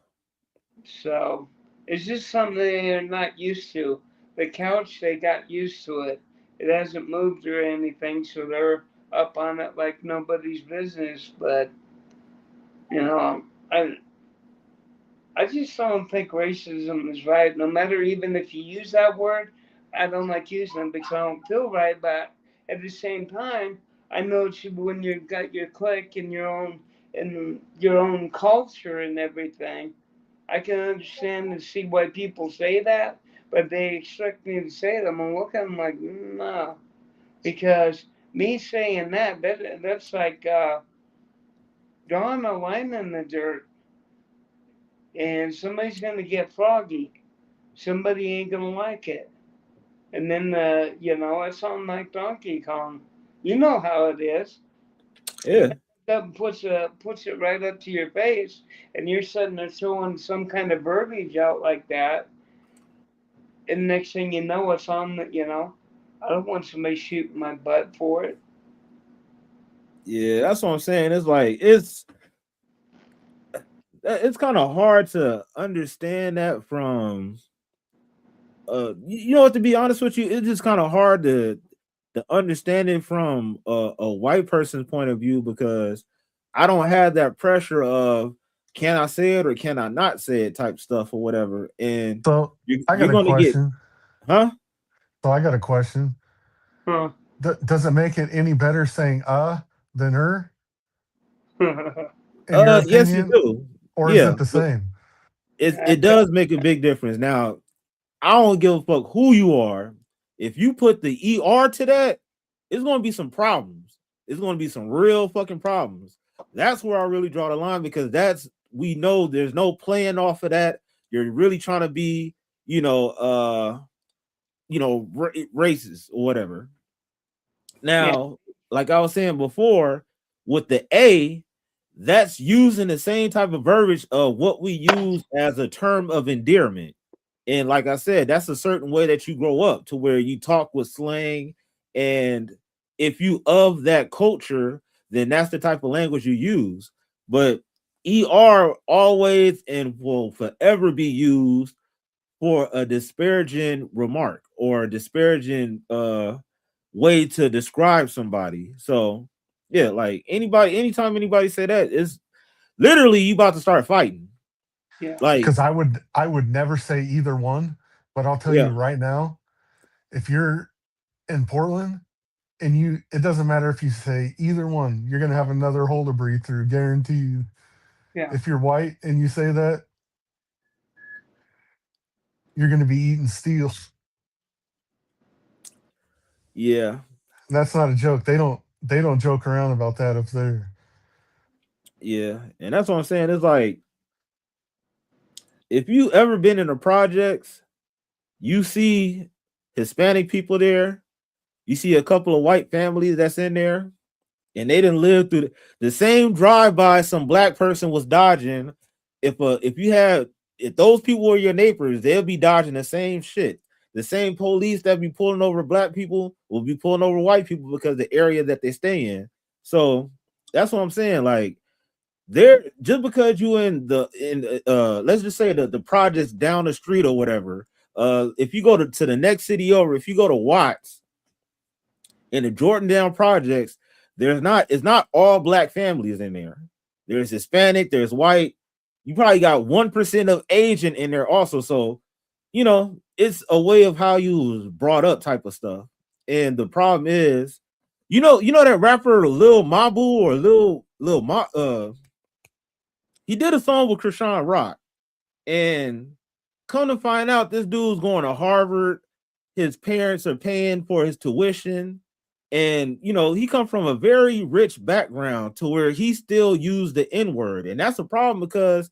So it's just something they're not used to. The couch, they got used to it. It hasn't moved or anything, so they're up on it like nobody's business. But you know, I just don't think racism is right. No matter even if you use that word, I don't like using it because I don't feel right. But at the same time, I know when you got your clique and your own culture and everything, I can understand and see why people say that, but they expect me to say them. And look at them like, no, because me saying that's like drawing a line in the dirt, and somebody's gonna get froggy. Somebody ain't gonna like it, and then it's on like Donkey Kong. You know how it is. yeah, That puts it right up to your face, and you're sitting there throwing some kind of verbiage out like that, and next thing you know, it's on the, I don't want somebody shooting my butt for it. yeah. That's what I'm saying. It's like it's kind of hard to understand that from you know what, to be honest with you, it's just kind of hard to understand it from a white person's point of view because I don't have that pressure of can I say it or can I not say it type stuff or whatever. And So I you're got a gonna get, question. huh? So I got a question. Huh. Does it make it any better saying than in your Yes, you opinion, do. or is Yeah, it the but same? it does make a big difference. Now, I don't give a fuck who you are. If you put the ER to that, it's gonna be some problems. It's gonna be some real fucking problems. That's where I really draw the line because we know there's no playing off of that. You're really trying to be, racist or whatever. Yeah, Now, like I was saying before, with the A, that's using the same type of verbiage of what we use as a term of endearment. And like I said, that's a certain way that you grow up to where you talk with slang. And if you of that culture, then that's the type of language you use. But ER always and will forever be used for a disparaging remark or a disparaging way to describe somebody. So yeah, like anytime anybody say that, it's literally you about to start fighting. yeah, Like, Because I would never say either one, but I'll tell you yeah, right now, if you're in Portland and it doesn't matter if you say either one, you're gonna have another hole to breathe through, guaranteed. yeah, If you're white and you say that, you're gonna be eating steel. yeah, That's not a joke. They don't joke around about that up there. yeah. And that's what I'm saying. It's like if you ever been in the projects, you see Hispanic people there, you see a couple of white families that's in there, and they didn't live through the same drive-by some black person was dodging. If those people were your neighbors, they'll be dodging the same shit. The same police that be pulling over black people will be pulling over white people because the area that they stay in. So that's what I'm saying. Like, there, just because you in let's just say the projects down the street or whatever. If you go to the next city over, if you go to Watts in the Jordandale projects, it's not all black families in there. There's Hispanic, there's white. You probably got 1% of Asian in there also. So, it's a way of how you was brought up type of stuff. And the problem is, that rapper Lil Mabu or Lil Ma he did a song with Krishan Rock. And come to find out, this dude's going to Harvard. His parents are paying for his tuition. And he come from a very rich background to where he still used the N-word. And that's a problem because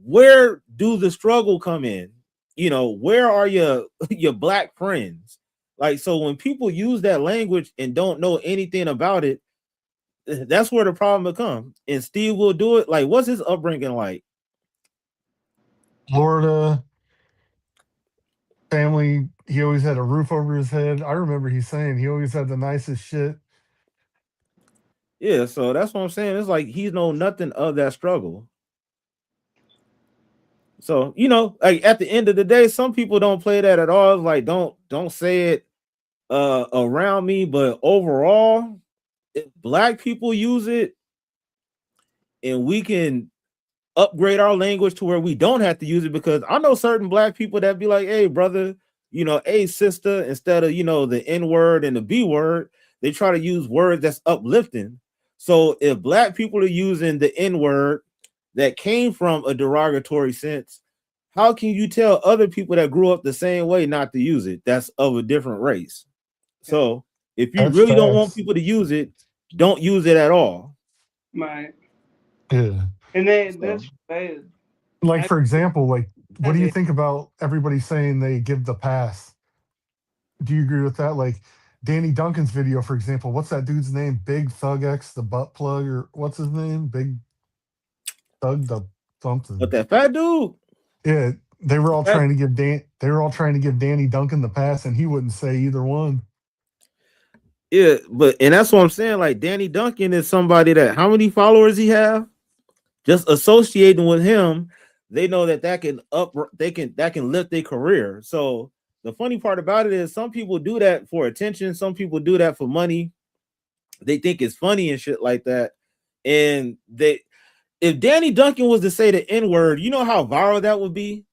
where do the struggle come in? You know, where are your your black friends? Like, so when people use that language and don't know anything about it, that's where the problem becomes. And Steve will do it. Like, what's his upbringing like? Florida family, he always had a roof over his head. I remember he saying he always had the nicest shit. Yeah, so that's what I'm saying. It's like he's know nothing of that struggle. So, you know, like at the end of the day, some people don't play that at all. It's like don't say it around me, but overall, if black people use it and we can upgrade our language to where we don't have to use it, because I know certain black people that be like, hey brother, you know, hey sister, instead of, you know, the N word and the B word, they try to use words that's uplifting. So if black people are using the N word that came from a derogatory sense, how can you tell other people that grew up the same way not to use it, that's of a different race? So if you That's really don't want facts. people to use it, don't use it at all. Right. Yeah. And then So that's bad. Like I for example, like what do had you it. think about everybody saying they give the pass? Do you agree with that? Like Danny Duncan's video, for example. What's that dude's name? Big Thug X, the butt plug, or what's his name? Big Thug the but something. that fat dude, Yeah, they were all fat trying to give they were all trying to give Danny Duncan the pass, and he wouldn't say either one. yeah, but and that's what I'm saying. Like Danny Duncan is somebody that how many followers he have? Just associating with him, they know that that can up they can that can lift their career. So the funny part about it is some people do that for attention, some people do that for money. They think it's funny and shit like that. And they if Danny Duncan was to say the N word, you know how viral that would be?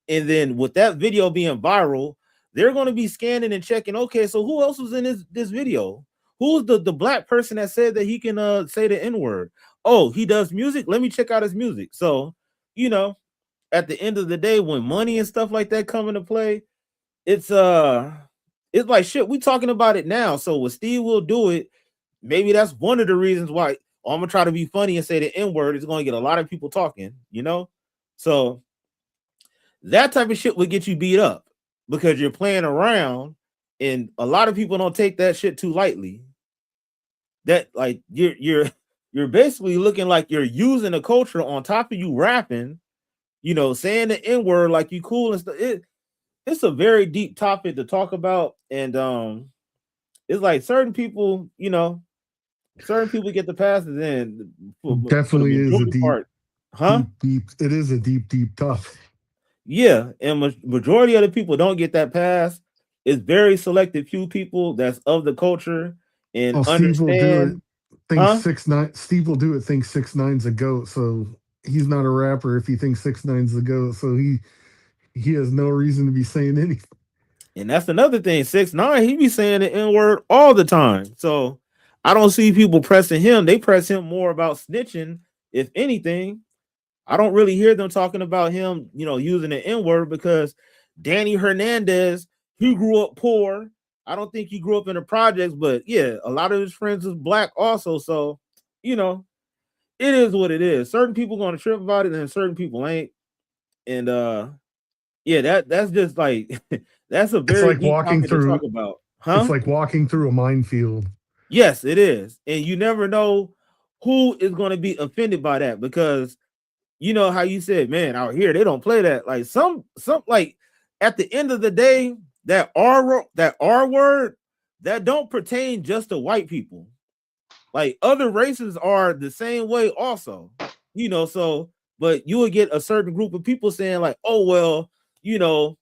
And then with that video being viral, they're going to be scanning and checking. Okay, so who else was in this video? Who's the black person that said that he can say the N word? Oh, he does music. Let me check out his music. So, you know, at the end of the day, when money and stuff like that come into play, it's it's like shit. We talking about it now. So when Steve will do it, maybe that's one of the reasons why. Oh, I'm gonna try to be funny and say the N word is going to get a lot of people talking. You know, so that type of shit would get you beat up because you're playing around, and a lot of people don't take that shit too lightly. That like you're basically looking like you're using the culture on top of you rapping, you know, saying the N word like you cool and stuff. It's a very deep topic to talk about, and it's like certain people, you know, certain people get the passes in for the Definitely is a majority deep, part, huh? deep, deep. It is a deep, deep tough. Yeah, and majority of the people don't get that pass. It's very selective few people that's of the culture and Oh, Steve will do it. understand, Thinks huh? 6ix9ine. Steve will do it. Thinks 6ix9ine's a goat. So he's not a rapper if he thinks 6ix9ine's the goat. So he has no reason to be saying anything. And that's another thing. 6ix9ine, he be saying the N word all the time. So I don't see people pressing him. They press him more about snitching, if anything. I don't really hear them talking about him, you know, using the N word because Danny Hernandez, he grew up poor. I don't think he grew up in the projects, but yeah, a lot of his friends is black also. So, you know, it is what it is. Certain people gonna trip about it, and certain people ain't. And yeah, that's just like that's a It's very like deep walking topic to talk through. about, It's huh? like walking through a minefield. Yes, it is, and you never know who is going to be offended by that because you know how you said, man, out here they don't play that. Like some like at the end of the day, that R word that don't pertain just to white people. Like other races are the same way also. You know, so but you would get a certain group of people saying like, "Oh well, you know,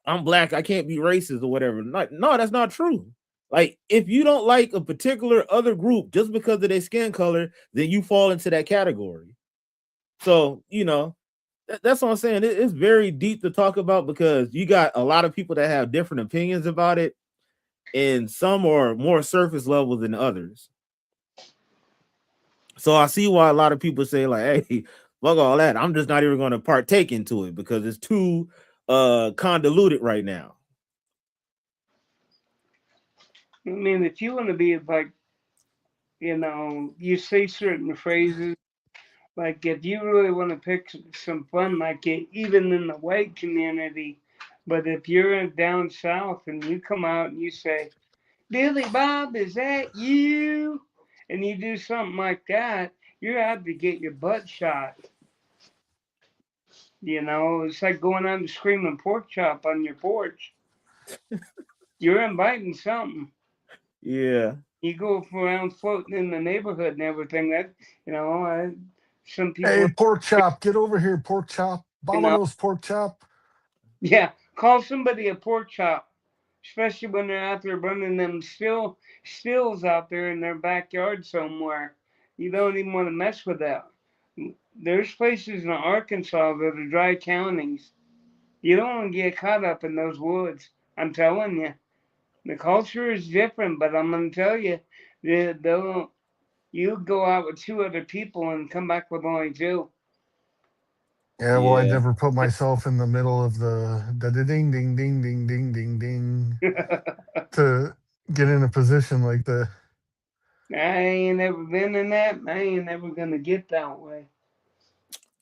I'm black, I can't be racist or whatever." Not, no, that's not true. Like if you don't like a particular other group just because of their skin color, then you fall into that category. So, you know, that's what I'm saying. It's very deep to talk about because you got a lot of people that have different opinions about it, and some are more surface level than others. So I see why a lot of people say, like, hey, fuck all that. I'm just not even going to partake into it because it's too convoluted right now. I mean, if you want to be like, you say certain phrases Like if you really want to pick some fun, like even in the white community, but if you're down south and you come out and you say, "Billy Bob, is that you?" and you do something like that, you're out to get your butt shot. You know, it's like going out and screaming pork chop on your porch. You're inviting something. Yeah. You go around floating in the neighborhood and everything. That some Hey, people, pork chop, get over here, pork chop. you know, Vamonos, pork chop. yeah, call somebody a pork chop, especially when they're out there burning them stills out there in their backyard somewhere. You don't even want to mess with that. There's places in Arkansas that are dry counties. You don't want to get caught up in those woods. I'm telling you, the culture is different, but I'm gonna tell you, they'll you go out with two other people and come back with only two. Yeah, well, I'd Yeah. never put myself in the middle of the ding ding ding ding ding ding ding to get in a position like that. I ain't never been in that. I ain't never gonna get that way.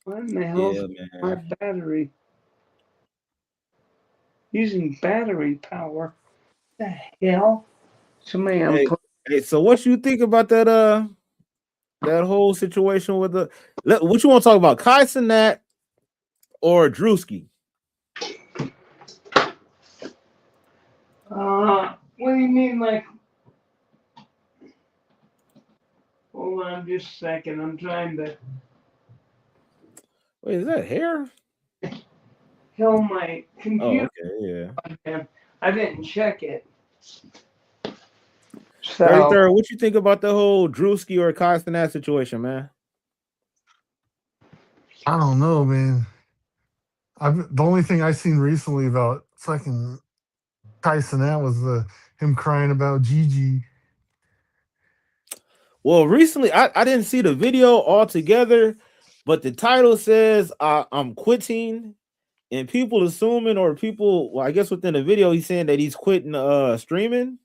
What in the hell's Yeah, my man. battery? Using battery power. The hell? Somebody Hey, unplugged. hey, so what you think about that whole situation with what you want to talk about, Kai Cenat or Drewski? What do you mean, like? Hold on, just a second. I'm trying to Wait, is that hair? kill my Oh, computer. okay, yeah. Man. I didn't check it. 33rd, So, what you think about the whole Drewski or Kai Cenat situation, man? I don't know, man. The only thing I seen recently about fucking Tyson that was the him crying about Gigi. Well, recently I didn't see the video altogether, but the title says I'm quitting, and people assuming or people, well, I guess within the video he's saying that he's quitting streaming.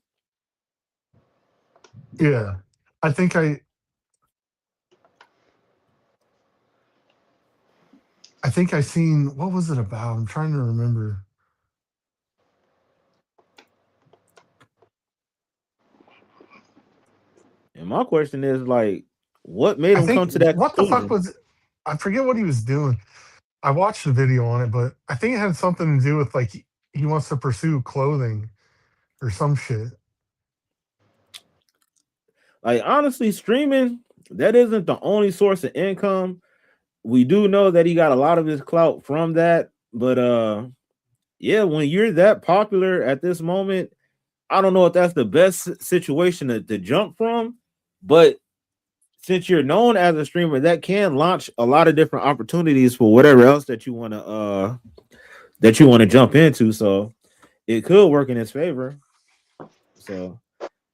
Yeah, I think I seen what was it about? I'm trying to remember. And my question is like, what made I him think come to that what the fuck conclusion? was I forget what he was doing. I watched the video on it, but I think it had something to do with like he wants to pursue clothing or some shit. Like honestly, streaming, that isn't the only source of income. We do know that he got a lot of his clout from that, but yeah, when you're that popular at this moment, I don't know if that's the best situation to jump from, but since you're known as a streamer, that can launch a lot of different opportunities for whatever else that you want to jump into. So it could work in his favor. So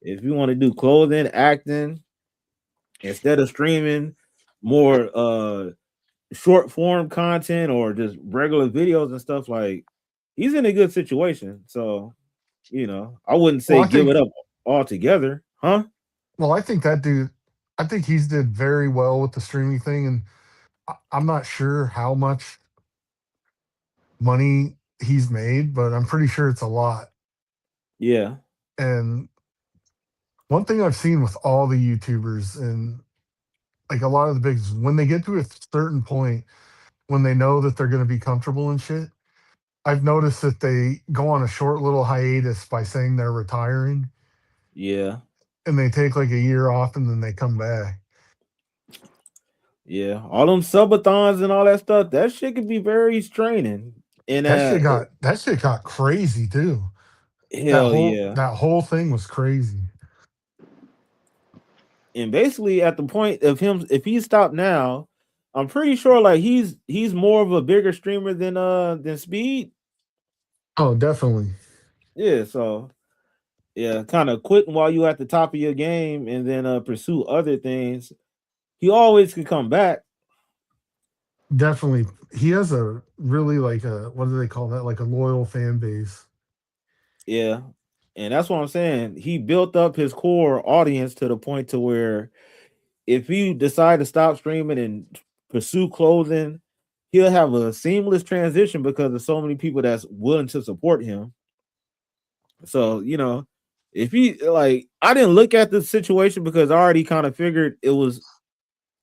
if you want to do clothing, acting instead of streaming, more short form content or just regular videos and stuff, like he's in a good situation. So I wouldn't Well, say give it up altogether, huh? I think that dude. I think he's did very well with the streaming thing, and I'm not sure how much money he's made, but I'm pretty sure it's a lot. Yeah, And one thing I've seen with all the YouTubers and like a lot of the bigs, when they get to a certain point, when they know that they're going to be comfortable and shit, I've noticed that they go on a short little hiatus by saying they're retiring yeah, and they take like a year off and then they come back. yeah. All them subathons and all that stuff, that shit could be very straining. And That shit got crazy too. hell yeah. That whole thing was crazy. And basically at the point of him, if he stopped now, I'm pretty sure like he's more of a bigger streamer than Speed. Oh, definitely. Yeah, so yeah, kind of quitting while you at the top of your game and then pursue other things. He always can come back. Definitely. He has a really like a what do they call that? Like a loyal fan base. Yeah. And that's what I'm saying. He built up his core audience to the point to where if you decide to stop streaming and pursue clothing, he'll have a seamless transition because there's so many people that's willing to support him. So, if he like, I didn't look at the situation because I already kind of figured it was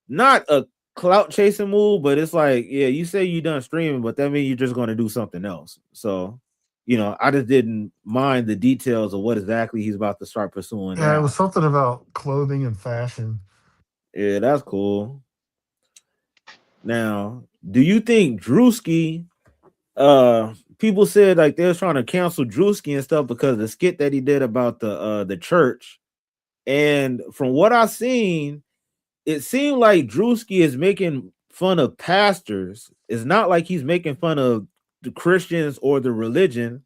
not a clout chasing move, but it's like, yeah, you say you done streaming, but that means you're just going to do something else. So, I just didn't mind the details of what exactly he's about to start pursuing Yeah, it now. was something about clothing and fashion. Yeah, that's cool. Now, do you think Drewski, people said like they was trying to cancel Drewski and stuff because of the skit that he did about the church. And from what I've seen, it seemed like Drewski is making fun of pastors. It's not like he's making fun of the Christians or the religion,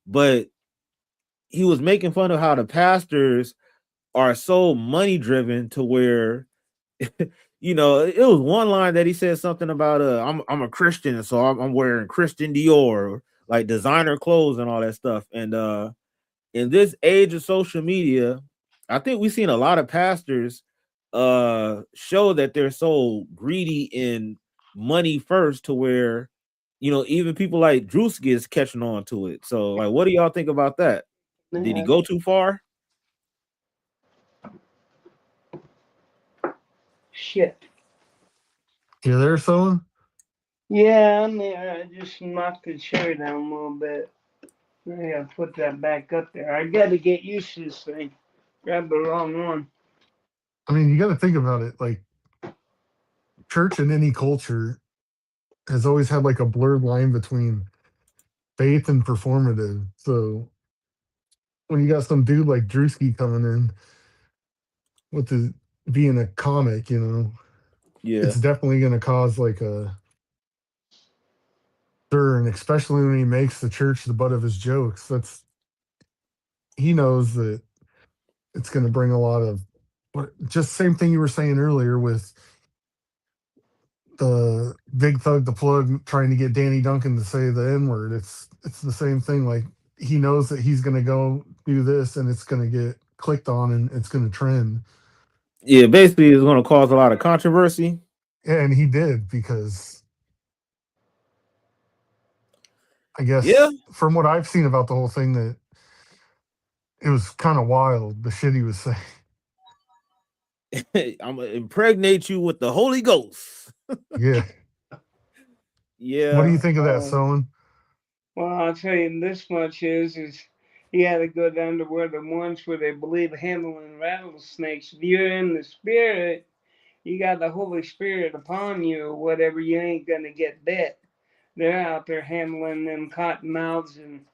but he was making fun of how the pastors are so money driven to where it was one line that he said something about I'm a Christian, so I'm wearing Christian Dior, like designer clothes and all that stuff. And in this age of social media, I think we've seen a lot of pastors show that they're so greedy in money first to where even people like Drewski is catching on to it. So like, what do y'all think about that? Did he Yeah. go too far? Shit. You there, someone? Yeah, I'm there. I just knocked the chair down a little bit. I gotta put that back up there. I gotta get used to this thing. Grab the wrong one. I mean, you got to think about it. Like, church in any culture has always had like a blurred line between faith and performative. So when you got some dude like Drewski coming in with the being a comic, Yeah, it's definitely going to cause like a stir, and especially when he makes the church the butt of his jokes. He knows that it's going to bring a lot of what, just same thing you were saying earlier with the big thug the plug trying to get Danny Duncan to say the N word. It's the same thing. Like, he knows that he's going to go do this and it's going to get clicked on and it's going to trend. yeah. Basically, it's going to cause a lot of controversy. And he did, because I Yeah, guess from what I've seen about the whole thing, that it was kind of wild, the shit he was saying. I'm gonna impregnate you with the Holy Ghost. Yeah. What do Yeah, you think of that, Soen? Well, I'll tell you this much is you got to go down to where the ones where they believe handling rattlesnakes. If you're in the spirit, you got the Holy Spirit upon you, or whatever. You ain't gonna get bit. They're out there handling them cottonmouths and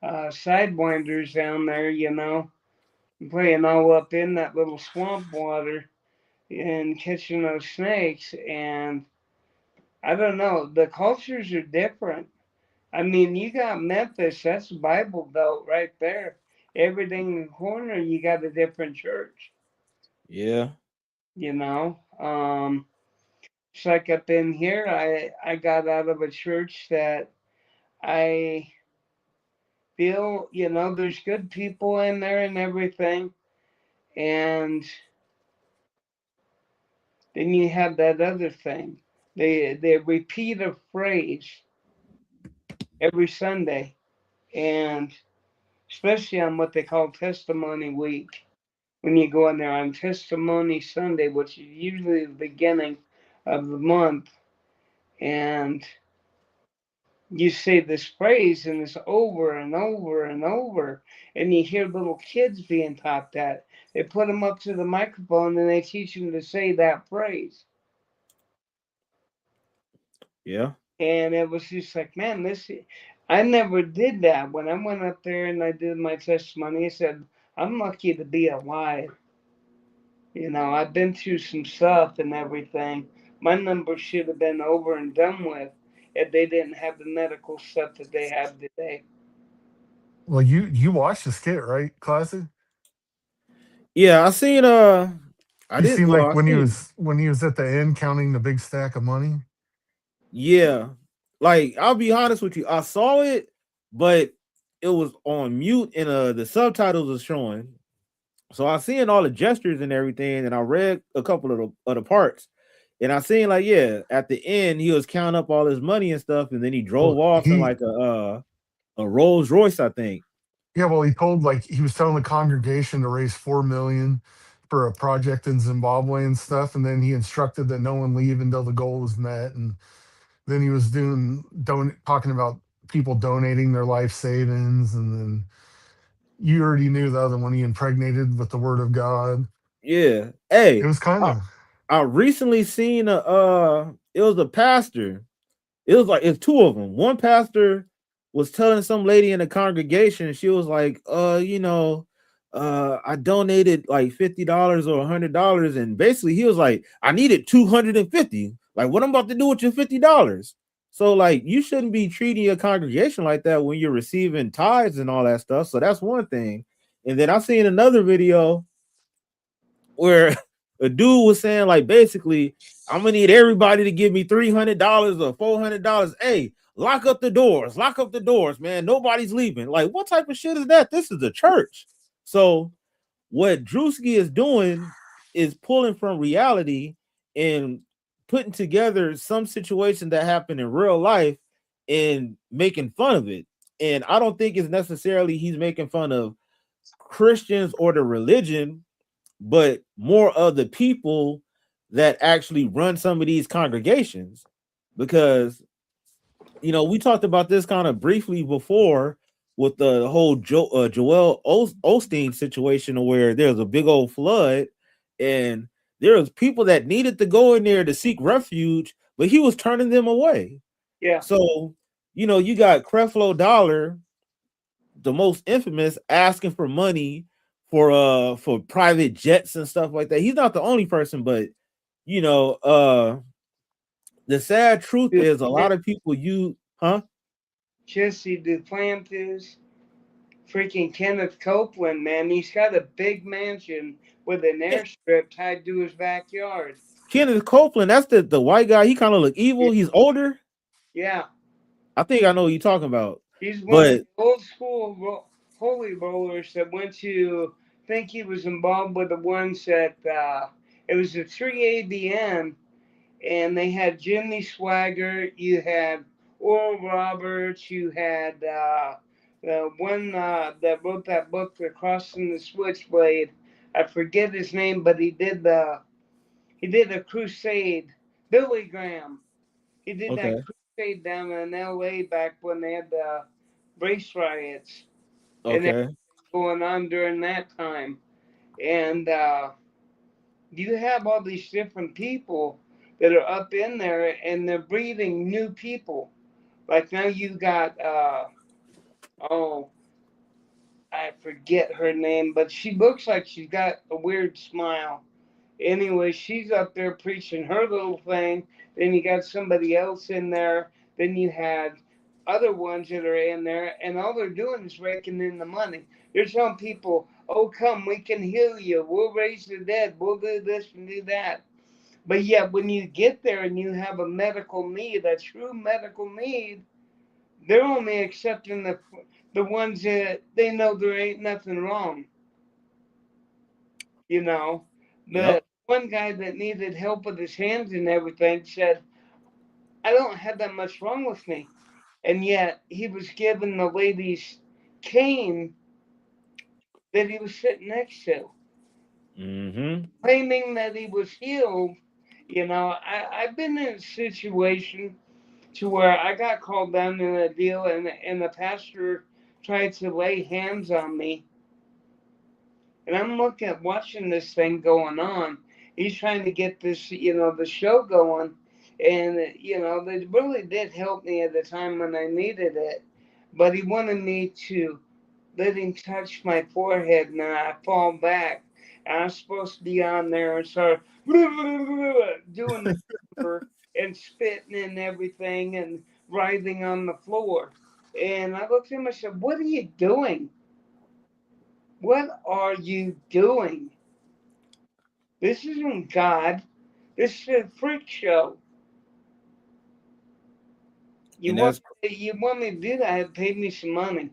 sidewinders down there, playing all up in that little swamp water and catching those snakes. And I don't know, the cultures are different. I mean, you got Memphis, that's Bible Belt right there. Everything in the corner, you got a different church, yeah, you know. It's like up in here, I got out of a church that I feel, there's good people in there and everything. And then you have that other thing. They repeat a phrase every Sunday, and especially on what they call Testimony Week. When you go in there on Testimony Sunday, which is usually the beginning of the month, and you say this phrase and it's over and over and over, and you hear little kids being taught that. They put them up to the microphone and they teach them to say that phrase. yeah, And it was just like, man, I never did that. When I went up there and I did my testimony, I said, I'm lucky to be alive. I've been through some stuff and everything. My number should have been over and done with if they didn't have the medical stuff that they have today. Well, you watched the skit, right, Classic? yeah. I seen. I You did. seen Well, like I seen. when he was at the end counting the big stack of money. Yeah, like I'll be honest with you. I saw it, but it was on mute, and the subtitles was showing. So I seen all the gestures and everything, and I read a couple of the parts, And I seen like, yeah, at the end he was counting up all his money and stuff, and then he drove Well, off in like a Rolls Royce, I think. yeah, well, he told like he was telling the congregation to raise 4 million for a project in Zimbabwe and stuff, and then he instructed that no one leave until the goal was met. And then he was talking about people donating their life savings, and then you already knew the other one he impregnated with the word of God. Yeah. It Hey, was kind I, of I recently seen it was a pastor. It was like it's two of them. One pastor was telling some lady in the congregation, she was like, I donated like $50 or $100, and basically he was like, I needed 250. Like, what I'm about to do with your $50? So, like, you shouldn't be treating your congregation like that when you're receiving tithes and all that stuff. So that's one thing. And then I seen another video where a dude was saying, like, basically, I'm gonna need everybody to give me $300 or $400. Hey, lock up the doors, man. Nobody's leaving. Like, what type of shit is that? This is a church. So what Drewski is doing is pulling from reality and putting together some situation that happened in real life and making fun of it. And I don't think it's necessarily he's making fun of Christians or the religion, but more of the people that actually run some of these congregations. Because, we talked about this kind of briefly before with the whole Joel Osteen situation, where there's a big old flood and there was people that needed to go in there to seek refuge, but he was turning them away. Yeah. So, you got Creflo Dollar, the most infamous, asking for money for private jets and stuff like that. He's not the only person, but you know, the sad truth is a lot of people Jesse Duplantis, freaking Kenneth Copeland, man, he's got a big mansion with an airstrip tied to his backyard. Kenneth Copeland, that's the white guy. He kind of look evil. He's older. Yeah. I think I know what you're talking about. He's one of But the old school holy rollers that went to, I think he was involved with the ones that, it was a 3ABN, and they had Jimmy Swagger, you had Oral Roberts, you had the one that wrote that book, The Crossing the Switchblade. I forget his name, but he did a crusade. Billy Graham. He did that okay, crusade down in LA back when they had the race riots and everything okay, going on during that time. And you have all these different people that are up in there and they're breeding new people. Like now you got, oh, I forget her name, but she looks like she's got a weird smile. Anyway, she's up there preaching her little thing. Then you got somebody else in there. Then you had other ones that are in there, and all they're doing is raking in the money. They're telling people, "Oh, come, we can heal you. We'll raise the dead. We'll do this and do that." But yet, when you get there and you have a medical need, a true medical need, they're only accepting the ones that they know there ain't nothing wrong. You know, yep, the one guy that needed help with his hands and everything said, "I don't have that much wrong with me," and yet he was given the lady's cane that he was sitting next to, mm-hmm, claiming that he was healed. I've been in a situation to where I got called down in a deal, and the pastor tried to lay hands on me. And I'm looking at watching this thing going on. He's trying to get this, the show going. And, they really did help me at the time when I needed it. But he wanted me to let him touch my forehead and then I fall back. And I'm supposed to be on there and start doing the number and spitting and everything and writhing on the floor. And I looked at him and I said, "What are you doing? What are you doing? This isn't God. This is a freak show. You and want that's you want me to do that? Pay me some money.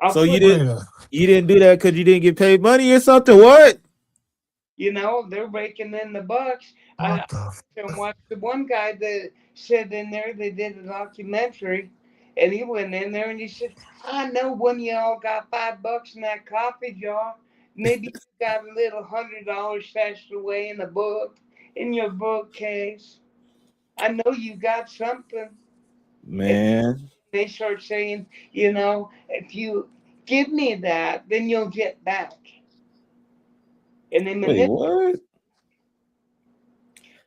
I'll so you put. wait didn't a you didn't do that because you didn't get paid money or something? What? They're raking in the bucks. I What the? and watched the one guy that said in there they did a documentary, and he went in there and he said, "I know when y'all got $5 in that coffee jar, maybe you got a little $100 stashed away in a book in your bookcase. I know you got something." And Man. they start saying, if you give me that, then you'll get back. And they Wait, manipulate, what?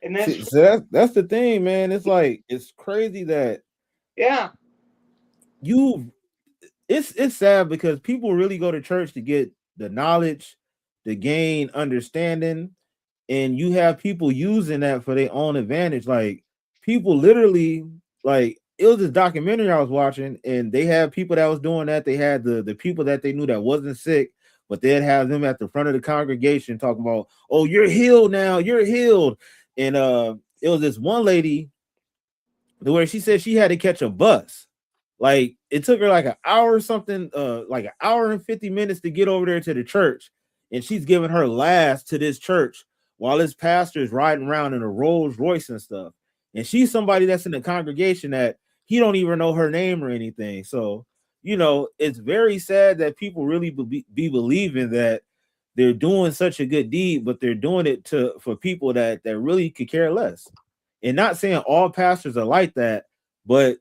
and See, that's so that's the thing, man. It's like it's crazy that yeah, you it's sad because people really go to church to get the knowledge, to gain understanding, and you have people using that for their own advantage. Like people literally, like it was this documentary I was watching, and they had people that was doing that. They had the people that they knew that wasn't sick, but they'd have them at the front of the congregation talking about, "Oh, you're healed now, you're healed." And it was this one lady where she said she had to catch a bus. Like it took her like an hour or something, like an hour and 50 minutes to get over there to the church. And she's giving her last to this church while this pastor is riding around in a Rolls Royce and stuff. And she's somebody that's in the congregation that he don't even know her name or anything. So, it's very sad that people really be believing that they're doing such a good deed, but they're doing it for people that really could care less. And not saying all pastors are like that, but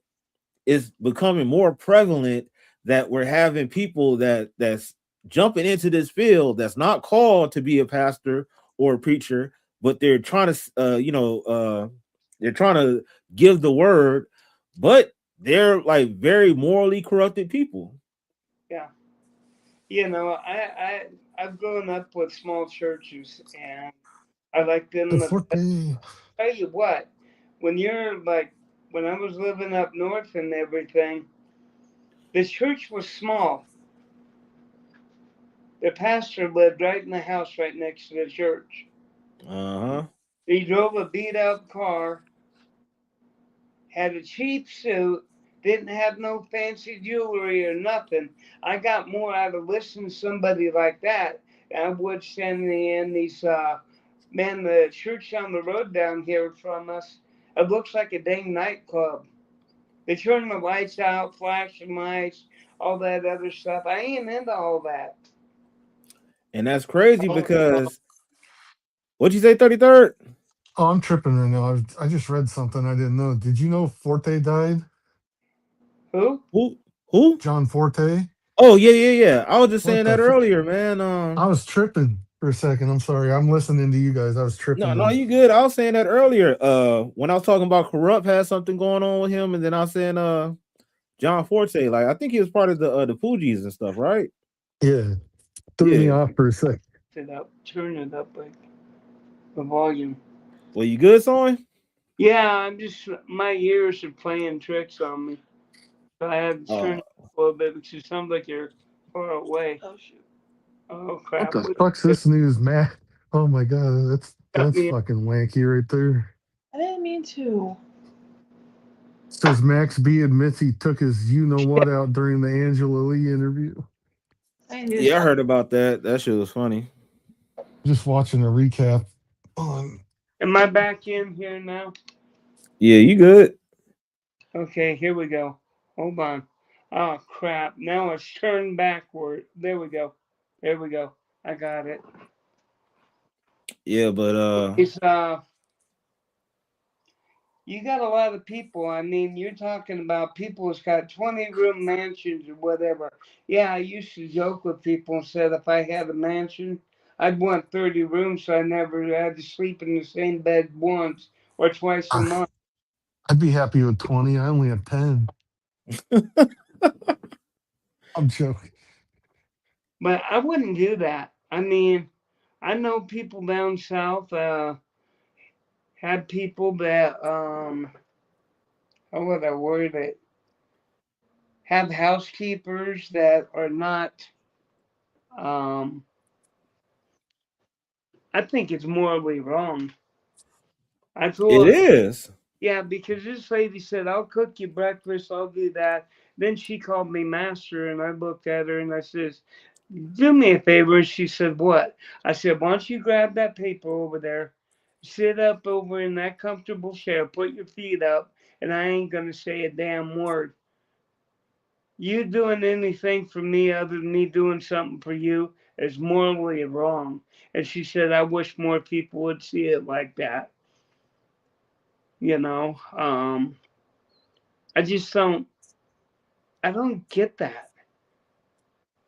it's becoming more prevalent that we're having people that's jumping into this field that's not called to be a pastor or a preacher, but they're trying to they're trying to give the word, but they're like very morally corrupted people. yeah. I've grown up with small churches, and I like The them. Forte. Tell you what, when you're like, when I was living up north and everything, the church was small. The pastor lived right in the house right next to the church. Uh-huh. He drove a beat up car, had a cheap suit, didn't have no fancy jewelry or nothing. I got more out of listening to somebody like that than I would standing in these, man, the church down the road down here from us, it looks like a dang nightclub. They turn the lights out, flashing lights, all that other stuff. I ain't into all that. And that's crazy Oh, because what'd you say, 33rd? Oh, I'm tripping right now. I just read something I didn't know. Did you know Forte died? who? Who? John Forte. Oh, yeah, yeah, yeah. I was just What saying the? that earlier, man. I was tripping for a second. I'm sorry. I'm listening to you guys. I was No, tripping no, then. you good. I was saying that earlier. When I was talking about Corrupt had something going on with him, and then I was saying John Forte, like I think he was part of the Fugees and stuff, right? Yeah, threw me Yeah. off for a sec. Turn it up, like the volume. Well, you good, son? Yeah, I'm just, my ears are playing tricks on me. So I had to turn Uh it up a little bit because it sounds like you're far away. Oh, shoot. Oh, What crap. the fuck's this news, Matt? Oh my god, Cut that's me. fucking wanky right there. I didn't mean to. Says Max B admits he took his you know what out during the Angela Lee interview. I just yeah, I heard about that. That shit was funny. Just watching a recap on. Am I back in here now? Yeah, you good. Okay, here we go. Hold on. Oh, crap. Now it's turned backward. There we go. There we go. I got it. Yeah, but It's, you got a lot of people. I mean, you're talking about people who's got 20-room mansions or whatever. Yeah, I used to joke with people and said if I had a mansion, I'd want 30 rooms so I never had to sleep in the same bed once or twice a I- month. I'd be happy with 20. I only have 10. I'm joking. But I wouldn't do that. I mean, I know people down south had people that, how would I word it? Have housekeepers that are not, um, I think it's morally wrong. I it told her, is. yeah, because this lady said, I'll cook you breakfast, I'll do that. Then she called me master, and I looked at her and I says, do me a favor. She said, what? I said, why don't you grab that paper over there, sit up over in that comfortable chair, put your feet up, and I ain't gonna say a damn word. You doing anything for me other than me doing something for you is morally wrong. And she said, I wish more people would see it like that. You know, I just I don't get that.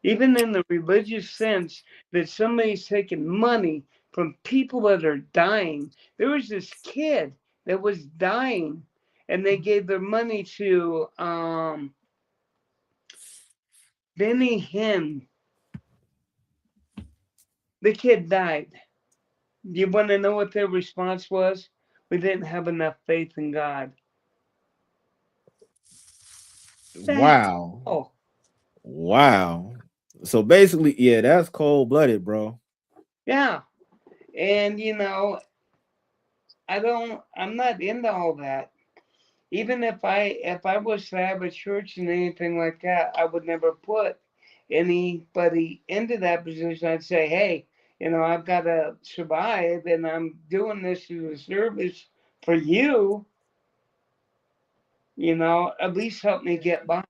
Even in the religious sense that somebody's taking money from people that are dying. There was this kid that was dying, and they gave their money to Benny Hinn. The kid died. Do you want to know what their response was? We didn't have enough faith in God. The Wow. hell? Wow. So basically, yeah, that's cold blooded, bro. Yeah. And I'm not into all that. Even if I was to have a church and anything like that, I would never put anybody into that position. I'd say, hey, I've got to survive, and I'm doing this as a service for you. At least help me get by,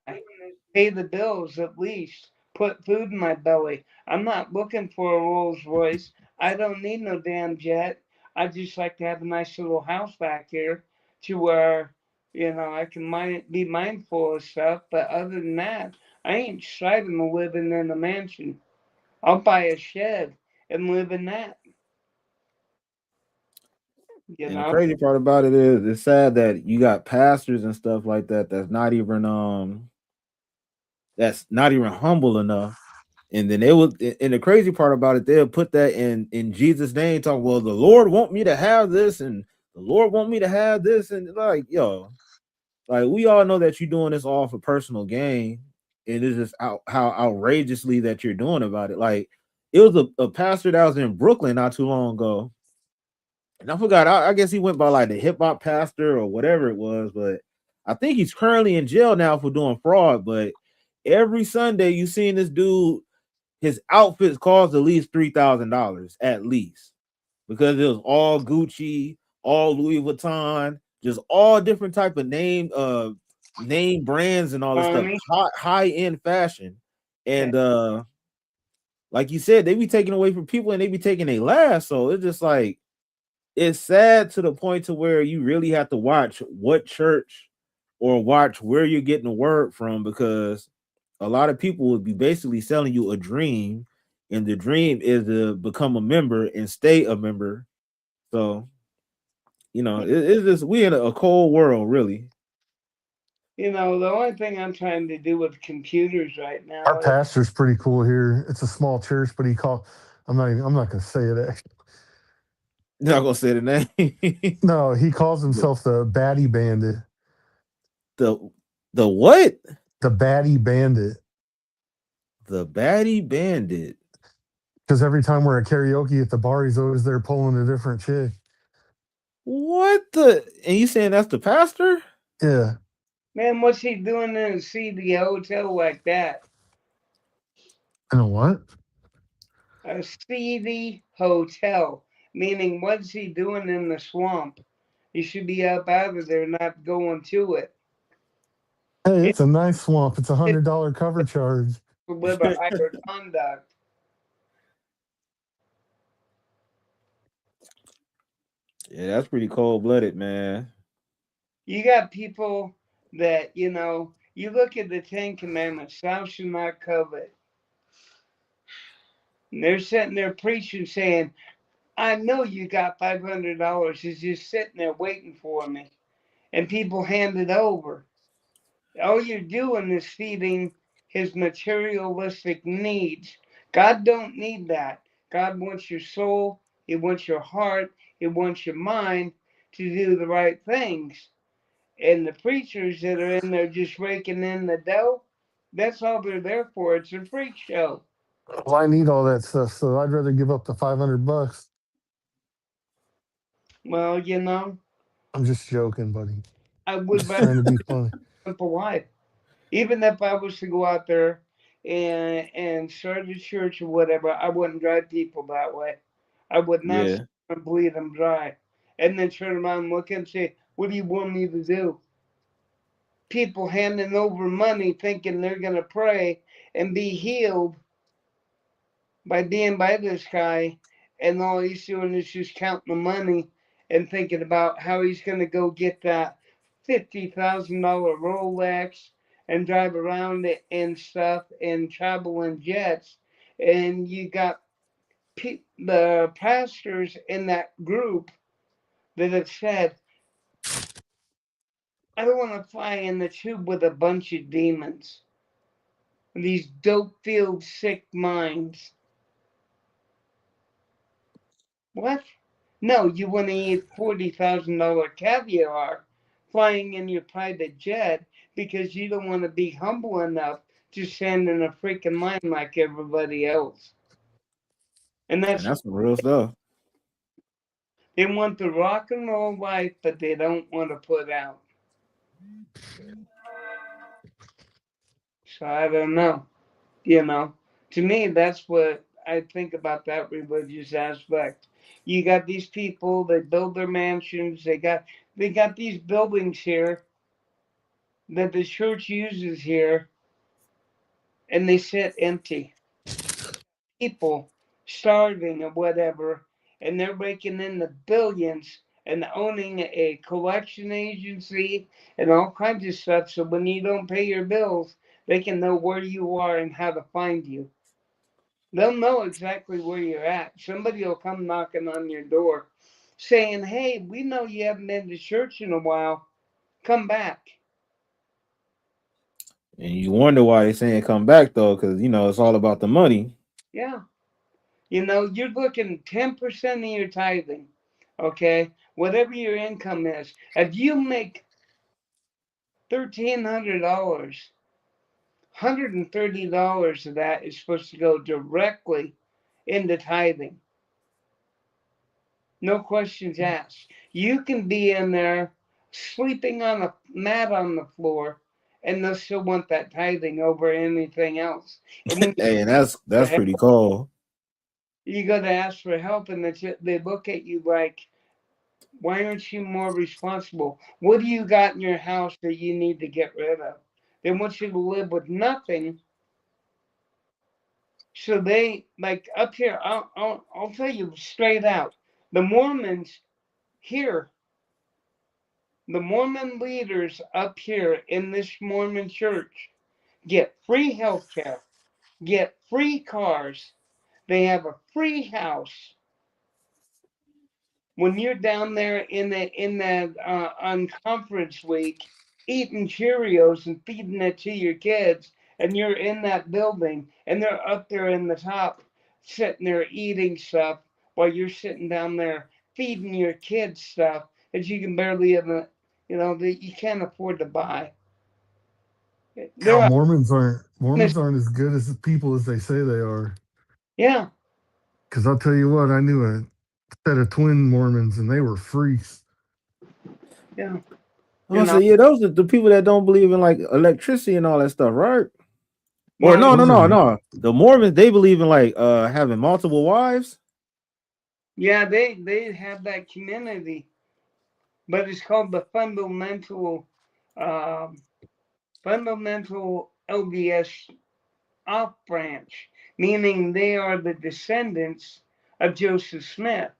pay the bills at least, put food in my belly. I'm not looking for a Rolls Royce. I don't need no damn jet. I just like to have a nice little house back here to where, I can be mindful of stuff. But other than that, I ain't striving to live in a mansion. I'll buy a shed and live in that, you And the know. crazy part about it is it's sad that you got pastors and stuff like that that's not even humble enough. And then they would, and the crazy part about it, they'll put that in Jesus' name, talk, well, the Lord want me to have this, and the Lord want me to have this, and like, yo, like we all know that you're doing this all for personal gain, and it's just how outrageously that you're doing about it. Like it was a pastor that was in Brooklyn not too long ago, and I forgot. I guess he went by like the hip hop pastor or whatever it was, but I think he's currently in jail now for doing fraud. But every Sunday you seen this dude, his outfits cost at least $3,000 at least, because it was all Gucci, all Louis Vuitton, just all different type of name brands and all this stuff, Money. high end fashion. Yeah. And like you said, they be taking away from people and they be taking a last. So it's just like it's sad to the point to where you really have to watch what church or watch where you're getting the word from, because a lot of people would be basically selling you a dream, and the dream is to become a member and stay a member. So it's just we in a cold world, really. The only thing I'm trying to do with computers right Our now is pastor's pretty cool here. It's a small church, but I'm not gonna say it actually. Not gonna say the name. No, he calls the himself the Batty Bandit. the the what? The Batty Bandit. The Batty Bandit. Because every time we're at karaoke at the bar, he's always there pulling a different chick. What the? And you saying that's the pastor? Yeah. man, what's he doing in a CD hotel like that? You know what? A seedy hotel, meaning what's he doing in the swamp? He should be up out of there, not going to it. Hey, He it's a nice swamp. It's a should $100 cover charge. live a higher conduct. Yeah, that's pretty cold blooded, man. You got people that, you look at the Ten Commandments, thou shalt not covet. And they're sitting there preaching saying, I know you got $500. It's just sitting there waiting for me. And people hand it over. All you're doing is feeding his materialistic needs. God don't need that. God wants your soul, he wants your heart, he wants your mind to do the right things. And the preachers that are in there just raking in the dough, that's all they're there for. It's a freak show. Well, I need all that stuff, so I'd rather give up the $500. Well, I'm just joking, buddy. I I'm would just rather trying to be funny. a simple life. Even if I was to go out there and start a church or whatever, I wouldn't drive people that way. I would not Yeah. bleed them dry. and then turn around and look and say, what do you want me to do? People handing over money thinking they're going to pray and be healed by being by this guy, and all he's doing is just counting the money and thinking about how he's going to go get that $50,000 Rolex and drive around it and stuff and travel in jets. And you got the pastors in that group that have said, I don't want to fly in the tube with a bunch of demons, these dope-filled sick minds. What? No, you want to eat $40,000 caviar flying in your private jet because you don't want to be humble enough to stand in a freaking line like everybody else. And And that's, that's some real stuff. they want the rock and roll life, but they don't want to put out. So I don't know. To me, that's what I think about that religious aspect. You got these people that build their mansions. They got these buildings here that the church uses here, and they sit empty. People starving or whatever, and they're raking in the billions and owning a collection agency and all kinds of stuff. So when you don't pay your bills, they can know where you are and how to find you. They'll know exactly where you're at. Somebody will come knocking on your door saying, hey, we know you haven't been to church in a while. Come back. And you wonder why they're saying come back though, because it's all about the money. Yeah. You're looking 10% of your tithing. Okay. Whatever your income is. If you make $1,300, $130 of that is supposed to go directly into tithing. No questions asked. You can be in there sleeping on a mat on the floor, and they'll still want that tithing over anything else. And when Hey, and that's pretty cool. you go to ask for help, and they look at you like, why aren't you more responsible? What do you got in your house that you need to get rid of? They want you to live with nothing. So they, like up here, I'll tell you straight out, the Mormons here, the Mormon leaders up here in this Mormon church get free health care, get free cars, they have a free house. When you're down there on conference week, eating Cheerios and feeding it to your kids, and you're in that building, and they're up there in the top, sitting there eating stuff while you're sitting down there feeding your kids stuff that you can barely even, that you can't afford to buy. Now They're Mormons aren't as good as the people as they say they are. yeah, Because I'll tell you what, I knew a set of twin Mormons and they were freaks. yeah, I'm gonna say, yeah, those are the people that don't believe in like electricity and all that stuff, right? Or Well, no, no, Those no, are no. The Mormons, they believe in like having multiple wives. yeah, they have that community, but it's called the um, fundamental LDS off branch, meaning they are the descendants of Joseph Smith.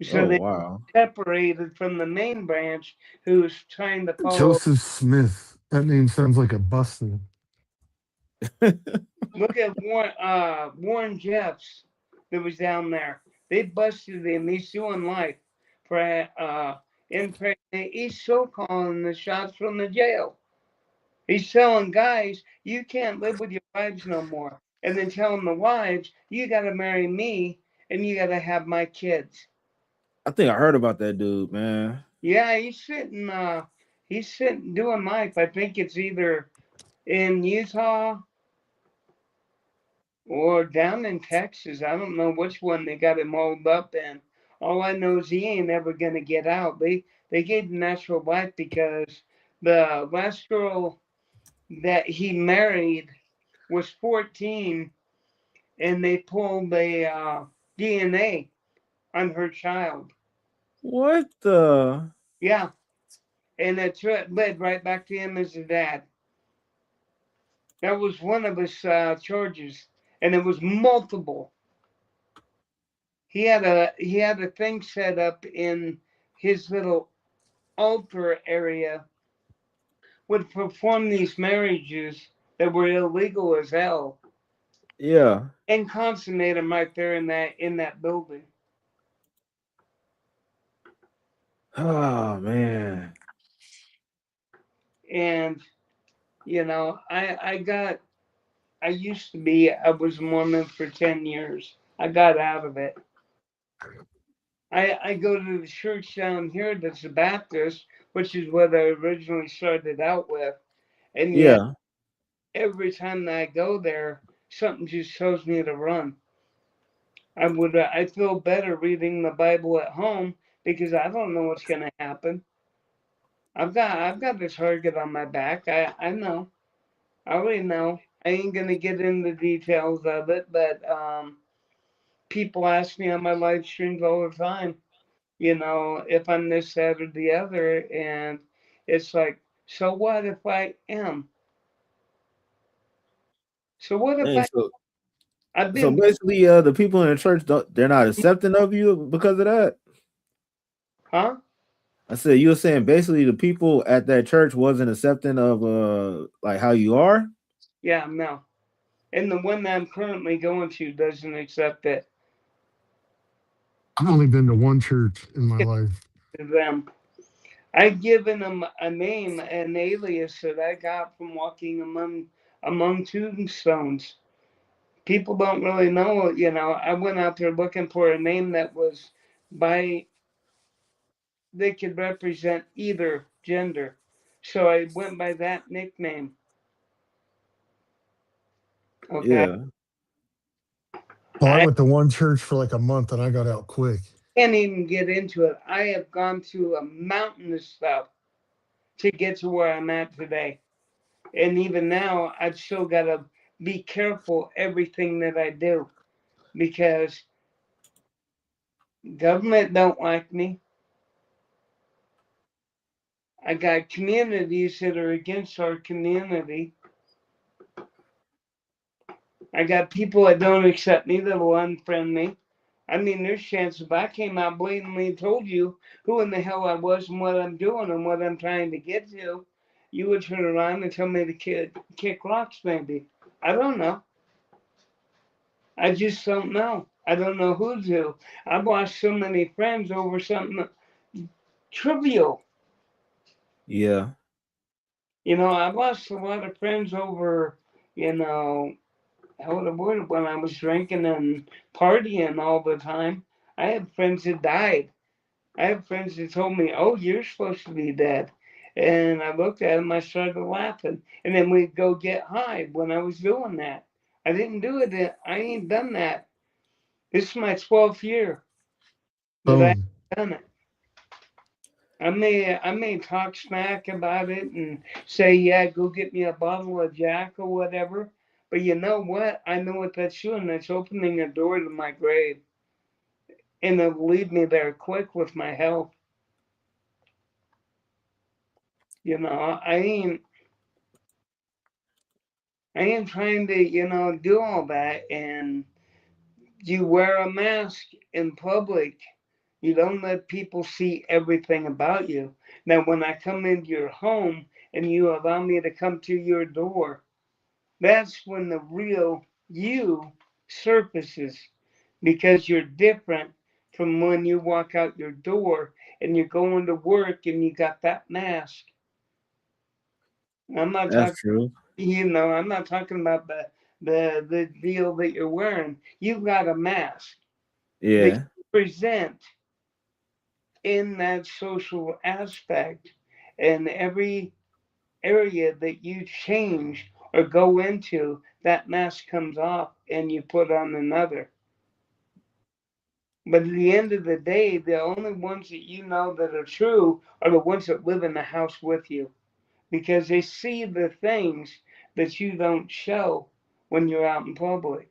So Oh they wow. separated from the main branch who was trying to follow. Joseph Smith. That name sounds like a busted. Look at Warren Jeffs that was down there. They busted him. He's doing life for he's so calling the shots from the jail. He's telling guys, you can't live with your wives no more. And then telling the wives, you got to marry me and you got to have my kids. I think I heard about that dude, man. Yeah, he's sitting doing life. I think it's either in Utah or down in Texas. I don't know which one they got him hauled up in. All I know is he ain't ever going to get out. They gave him natural life because the last girl that he married was 14, and they pulled the DNA on her child. What the? Yeah, and it led right back to him as a dad. That was one of his charges, and it was multiple. He had a thing set up in his little altar area, would perform these marriages that were illegal as hell, Yeah. and consummate them right there in that building. Oh man. And I was Mormon for 10 years. I got out of it. I go to the church down here that's a Baptist, which is what I originally started out with. And yet, Yeah. every time that I go there, something just tells me to run. I feel better reading the Bible at home because I don't know what's going to happen. I've got this target on my back. I know. I already know. I ain't going to get into details of it, but people ask me on my live streams all the time, if I'm this, that, or the other. And it's like, so what if I am? So what if Dang, I've so been, basically the people in the church they're not accepting of you because of that? huh? I said you were saying basically the people at that church wasn't accepting of like how you are? Yeah, no. And the one that I'm currently going to doesn't accept it. I've only been to one church in my life. To them, I've given them a name, an alias that I got from walking among tombstones. People don't really know, I went out there looking for a name that was by they could represent either gender. So I went by that nickname. Okay. Yeah. Well, I I went to one church for like a month and I got out quick. can't even get into it. I have gone through a mountain of stuff to get to where I'm at today. And even now, I've still got to be careful everything that I do because government don't like me. I got communities that are against our community. I got people that don't accept me that will unfriend me. I mean, there's chances if I came out blatantly and told you who in the hell I was and what I'm doing and what I'm trying to get to, you would turn around and tell me to kick rocks, maybe. I don't know. I just don't know. I don't know who to. I've lost so many friends over something trivial. Yeah. I've lost a lot of friends over, you know, how the word when I was drinking and partying all the time. I had friends that died. I have friends that told me, "Oh, you're supposed to be dead," and I looked at them. I started laughing, and then we'd go get high when I was doing that. I didn't do it. I ain't done that. This is my 12th year that I've Boom. done it. I may talk smack about it and say, yeah, go get me a bottle of Jack or whatever. But you know what? I know what that's doing. That's opening a door to my grave. And it'll leave me there quick with my health. I ain't trying to, do all that. And you wear a mask in public. You don't let people see everything about you. Now, when I come into your home and you allow me to come to your door, that's when the real you surfaces because you're different from when you walk out your door and you're going to work and you got that mask. I'm not That's talking, true. I'm not talking about the deal that you're wearing. You've got a mask that Yeah. you present in that social aspect, and every area that you change or go into, that mask comes off and you put on another. But at the end of the day, the only ones that you know that are true are the ones that live in the house with you because they see the things that you don't show when you're out in public.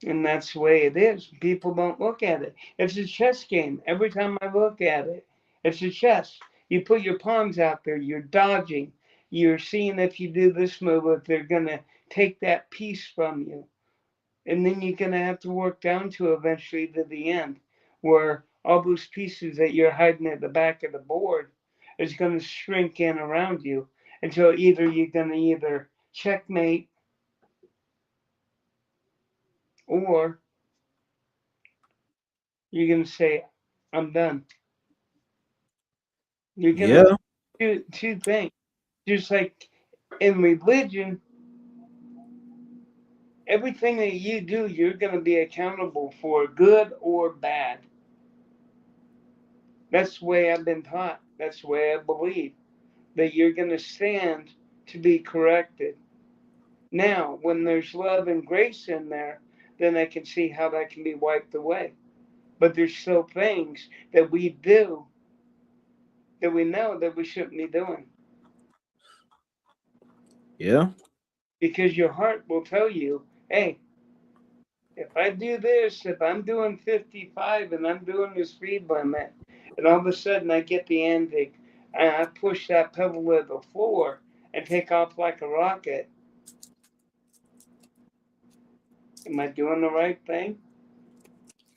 And that's the way it is. People don't look at it. It's a chess game. Every time I look at it, it's a chess. You put your pawns out there, you're dodging. You're seeing if you do this move, if they're going to take that piece from you. And then you're going to have to work down to eventually to the end, where all those pieces that you're hiding at the back of the board is going to shrink in around you until either you're going to either checkmate or you're going to say, I'm done. You're going to Yeah, do two things. Just like in religion, everything that you do, you're going to be accountable for, good or bad. That's the way I've been taught. That's the way I believe. That you're going to stand to be corrected. Now, when there's love and grace in there, then I can see how that can be wiped away. But there's still things that we do that we know that we shouldn't be doing. yeah, Because your heart will tell you, hey, if I do this, if I'm doing 55 and I'm doing the speed limit, and all of a sudden I get the ending, and I push that pedal to the floor and take off like a rocket, am I doing the right thing?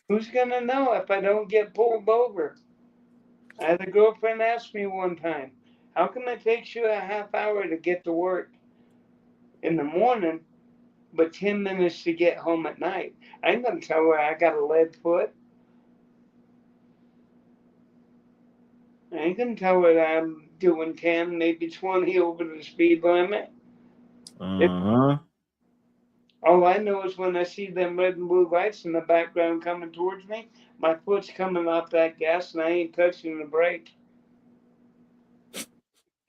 Who's going to know if I don't get pulled over? I had a girlfriend ask me one time, how come it takes you a half hour to get to work in the morning, but 10 minutes to get home at night? I ain't going to tell her I got a lead foot. I ain't going to tell her that I'm doing 10, maybe 20 over the speed limit. uh-huh. All I know is when I see them red and blue lights in the background coming towards me, my foot's coming off that gas and I ain't touching the brake.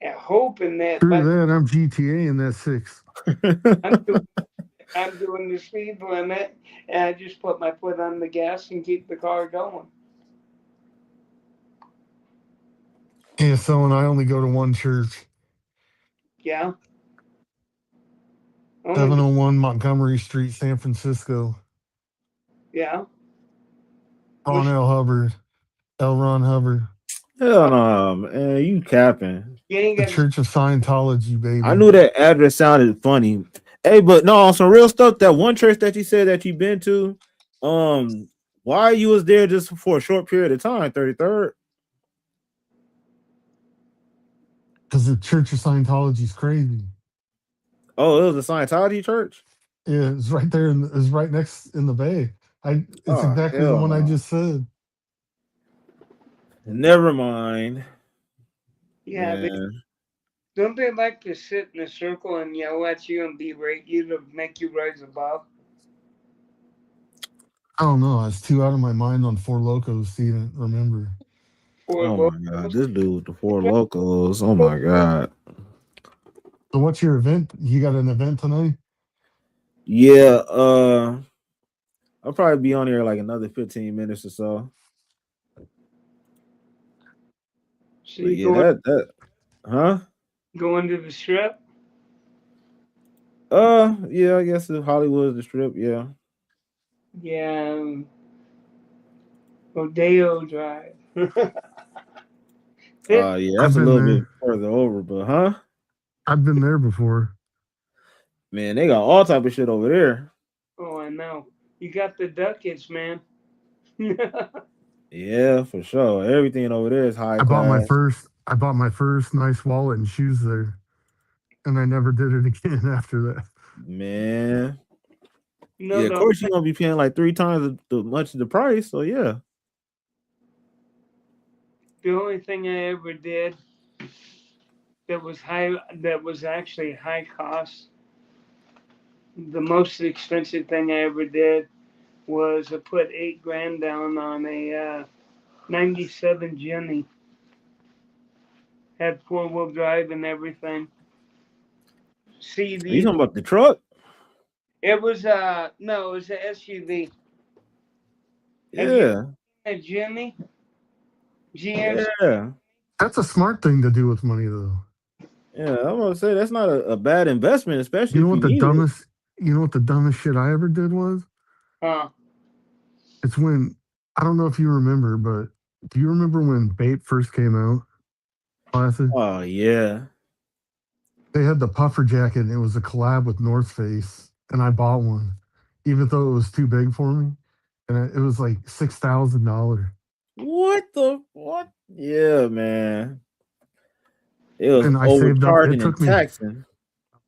And hoping that Screw by that. I'm GTA in that 6. I'm doing, I'm doing the speed limit and I just put my foot on the gas and keep the car going. Yeah, so and I only go to one church, Yeah. Only, 701 Montgomery Street, San Francisco. yeah. Ron Which, L. Hubbard. L. Ron Hubbard. Hell no, man, you capping. you ain't The got, Church of Scientology, I baby. knew that address sounded funny. Hey, but no, on some real stuff, that one church that you said that you've been to, um, why you was there just for a short period of time, 33rd? Because the Church of Scientology is crazy. Oh, it was a Scientology church? Yeah, it's right there. It's right next in the bay. It's Oh, exactly the hell one I no. just said. Never mind, yeah. man. Don't they like to sit in a circle and yell at you and berate you to make you rise above? I don't know. I was too out of my mind on Four Locos to even remember. Or Oh my god, locals? this dude with the four locals. Oh my god. So, what's your event? You got an event tonight? Yeah, I'll probably be on here like another 15 minutes or so. So But you yeah, going that huh? going to the strip? Yeah, I guess if Hollywood's the strip, yeah. Yeah, Rodeo Drive. Yeah, I've that's a been little bit there. further over, but huh? I've been there before. Man, they got all type of shit over there. Oh, I know. You got the ducats, man. Yeah, for sure. Everything over there is high I bought my class. first. I bought my first nice wallet and shoes there, and I never did it again after that. Man. No, Yeah, of course you're gonna be paying like 3 times the much of the price. So yeah. the only thing I ever did that was actually high cost. The most expensive thing I ever did was I put 8 grand down on a '97 Jenny. Had 4-wheel drive and everything. Are you CV. talking about the truck? It was no, it was a SUV. Have you Yeah. seen a Jimmy? GMC? Yeah. That's a smart thing to do with money, though. Yeah. I'm gonna say that's not a bad investment, especially You know if you what the need it. dumbest? You know what the dumbest shit I ever did was? Huh? It's when I don't know if you remember, but do you remember when Bape first came out? Classic. Oh yeah. They had the puffer jacket, and it was a collab with North Face, and I bought one, even though it was too big for me, and it was like $6,000. What the what? Yeah, man. It was And I saved up. overcharging and taxing.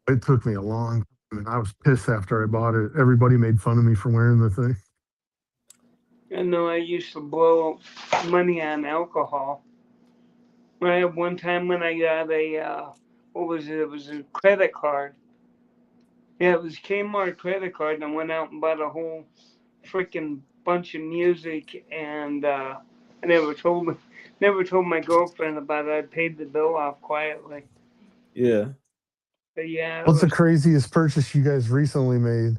It took me a long time, and I was pissed after I bought it. Everybody made fun of me for wearing the thing. I know I used to blow money on alcohol. I had one time when I got a what was it? It was a credit card. Yeah, it was Kmart credit card, and I went out and bought a whole freaking bunch of music, and I never told my girlfriend about it. I paid the bill off quietly. Yeah. But yeah, it What's the was, craziest purchase you guys recently made?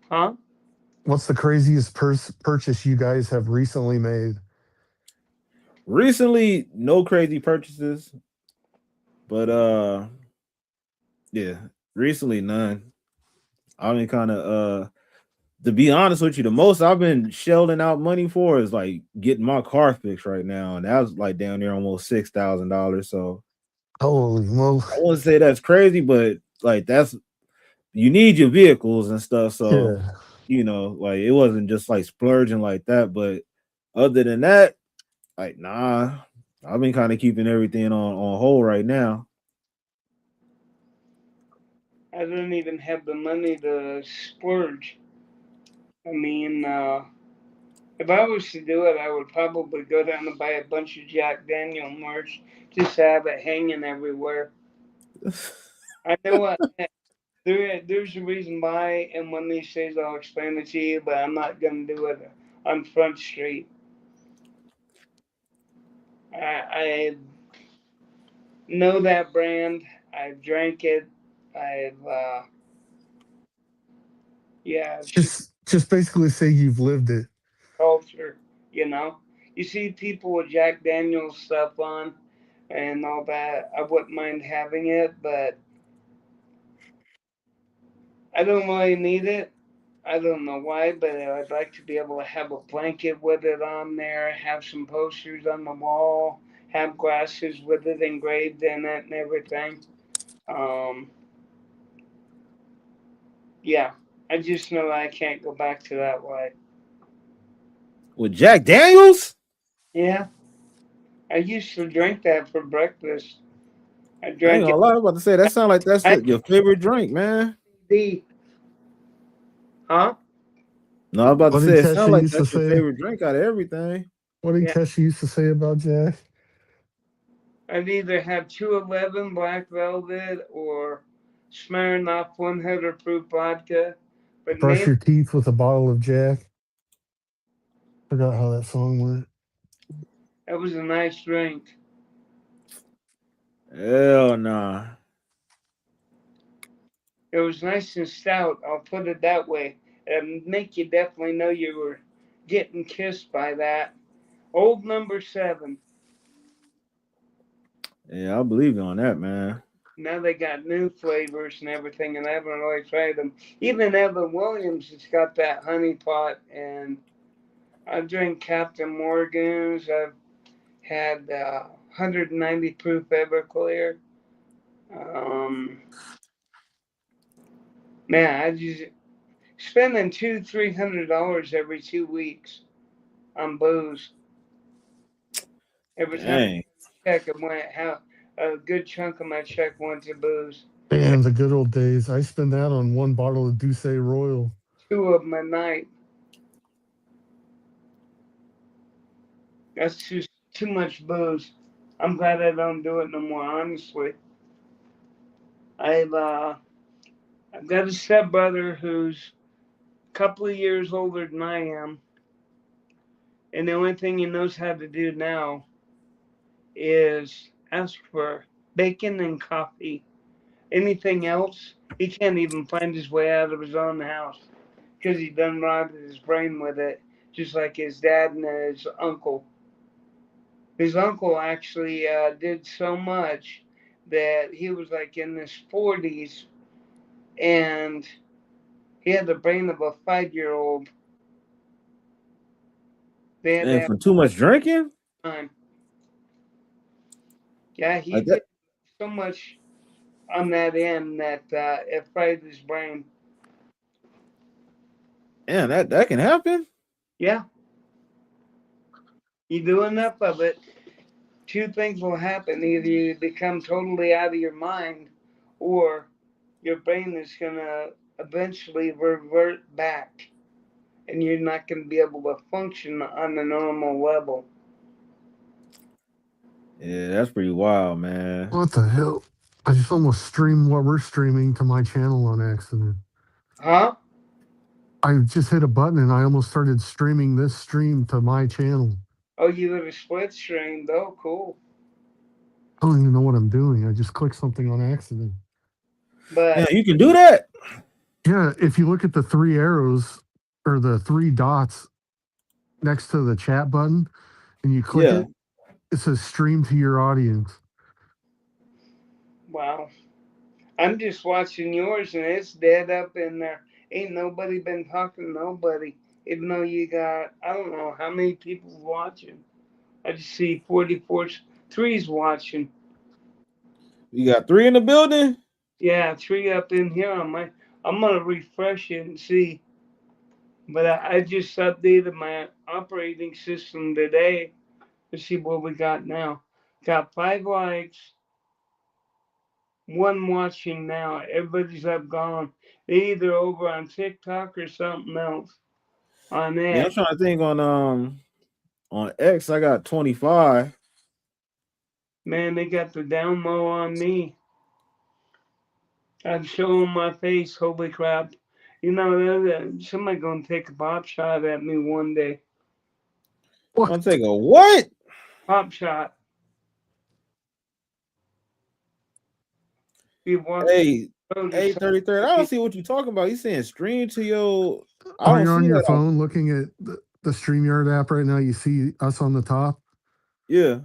huh? What's the craziest purchase you guys have recently made? Recently, no crazy purchases, but yeah, recently none. I've been kind of to be honest with you, the most I've been shelling out money for is like getting my car fixed right now, and that was like down there almost $6,000. So Holy moly! I wouldn't say that's crazy, but like that's you need your vehicles and stuff. So Yeah, like it wasn't just like splurging like that. But other than that, like nah, I've been kind of keeping everything on hold right now. I don't even have the money to splurge. I mean, if I was to do it, I would probably go down and buy a bunch of Jack Daniel merch just to have it hanging everywhere. I know what there's a reason why, and one of these days I'll explain it to you, but I'm not gonna do it on Front Street. I know that brand. I've drank it. I've yeah, it's just just basically say you've lived it. culture, you know. You see people with Jack Daniel's stuff on and all that. I wouldn't mind having it, but I don't really need it. I don't know why, but I'd like to be able to have a blanket with it on there, have some posters on the wall, have glasses with it engraved in it and everything. Um, yeah, I just know I can't go back to that way. With Jack Daniels, Yeah, I used to drink that for breakfast. I I ain't drank it. gonna lie. I'm about to say that sound like that's I your favorite drink, man. the huh? No, I'm about to What did say it sound Kesha like used to that's your say? favorite drink out of everything. What did Yeah, Kesha used to say about Jack? I'd either have 211 Black Velvet or Smirnoff 100 proof vodka, but Brush mainly your teeth with a bottle of Jack. Forgot how that song went. that was a nice drink. Hell nah. It was nice and stout. I'll put it that way. It'd make you definitely know you were getting kissed by that. Old number seven. Yeah, I believe you on that, man. Now they got new flavors and everything, and I haven't really tried them. Even Evan Williams has got that honey pot, and I drink Captain Morgan's. I've had 190 proof Everclear. Um, man, I just spending $200-300 every 2 weeks on booze. Every time Dang. I check, it went how a good chunk of my check went to booze. Damn, the good old days. I spent that on one bottle of Douce Royal. Two of them a night. That's just too much booze. I'm glad I don't do it no more. Honestly, I've uh, I've got a stepbrother who's a couple of years older than I am, and the only thing he knows how to do now is ask for bacon and coffee. Anything else, he can't even find his way out of his own house because he done rotted his brain with it, just like his dad and his uncle. His uncle actually did so much that he was like in his 40s, and He had the brain of a 5-year-old. They had to And have from too much drinking? time. Yeah, he Like that? did so much on that end that it fried his brain. Yeah, that can happen. Yeah, you do enough of it, two things will happen. Either you become totally out of your mind, or your brain is going to eventually revert back, and you're not going to be able to function on a normal level. Yeah, that's pretty wild, man. What the hell? I just almost streamed what we're streaming to my channel on accident. Huh? I just hit a button and I almost started streaming this stream to my channel. Oh, you did a split stream, though? Cool. I don't even know what I'm doing. I just clicked something on accident. Yeah, But you can do that. Yeah, if you look at the three arrows or the three dots next to the chat button and you click Yeah. it, it says stream to your audience. wow, I'm just watching yours, and it's dead up in there. Ain't nobody been talking to nobody, even though you got, I don't know how many people watching. I just see 44 threes watching. You got 3 in the building? Yeah, three up in here on my. I'm gonna refresh it and see. But I just updated my operating system today to see what we got now. Got 5 likes, one watching now. Everybody's up gone. They either over on TikTok or something else on Yeah, I'm X. trying to think on X I got 25. Man, they got the down low on me. I'm showing my face. Holy crap! You know, somebody gonna take a pop shot at me one day. I'm What? take a what? Pop shot. You walk down Hey, the road or hey, 33rd. I don't something. see what you're talking about. You saying stream to your I Oh, don't you're on see your that on phone looking at the StreamYard app right now. You see us on the top. yeah.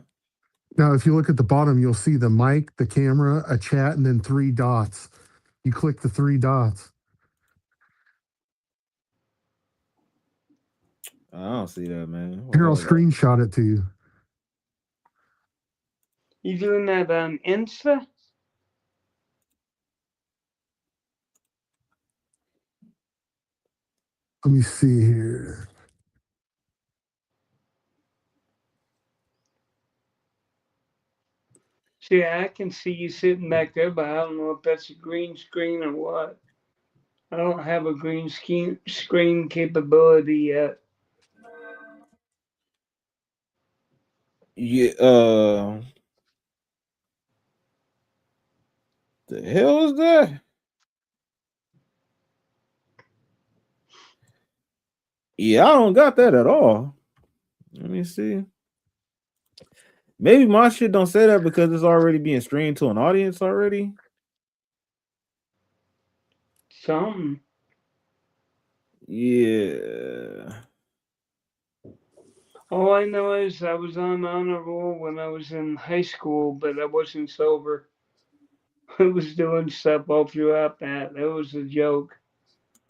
Now, if you look at the bottom, you'll see the mic, the camera, a chat, and then three dots. You click the three dots. I don't see that, man. Well, Here, I'll hold up. screenshot it to you. You doing that on Insta? Let me see here. See, I can see you sitting back there, but I don't know if that's a green screen or what. I don't have a green screen capability yet. Yeah, the hell is that? Yeah, I don't got that at all. Let me see. Maybe my shit don't say that because it's already being streamed to an audience already. Something. Yeah. All I know is I was on honor roll when I was in high school, but I wasn't sober. I was doing stuff all throughout that. That was a joke.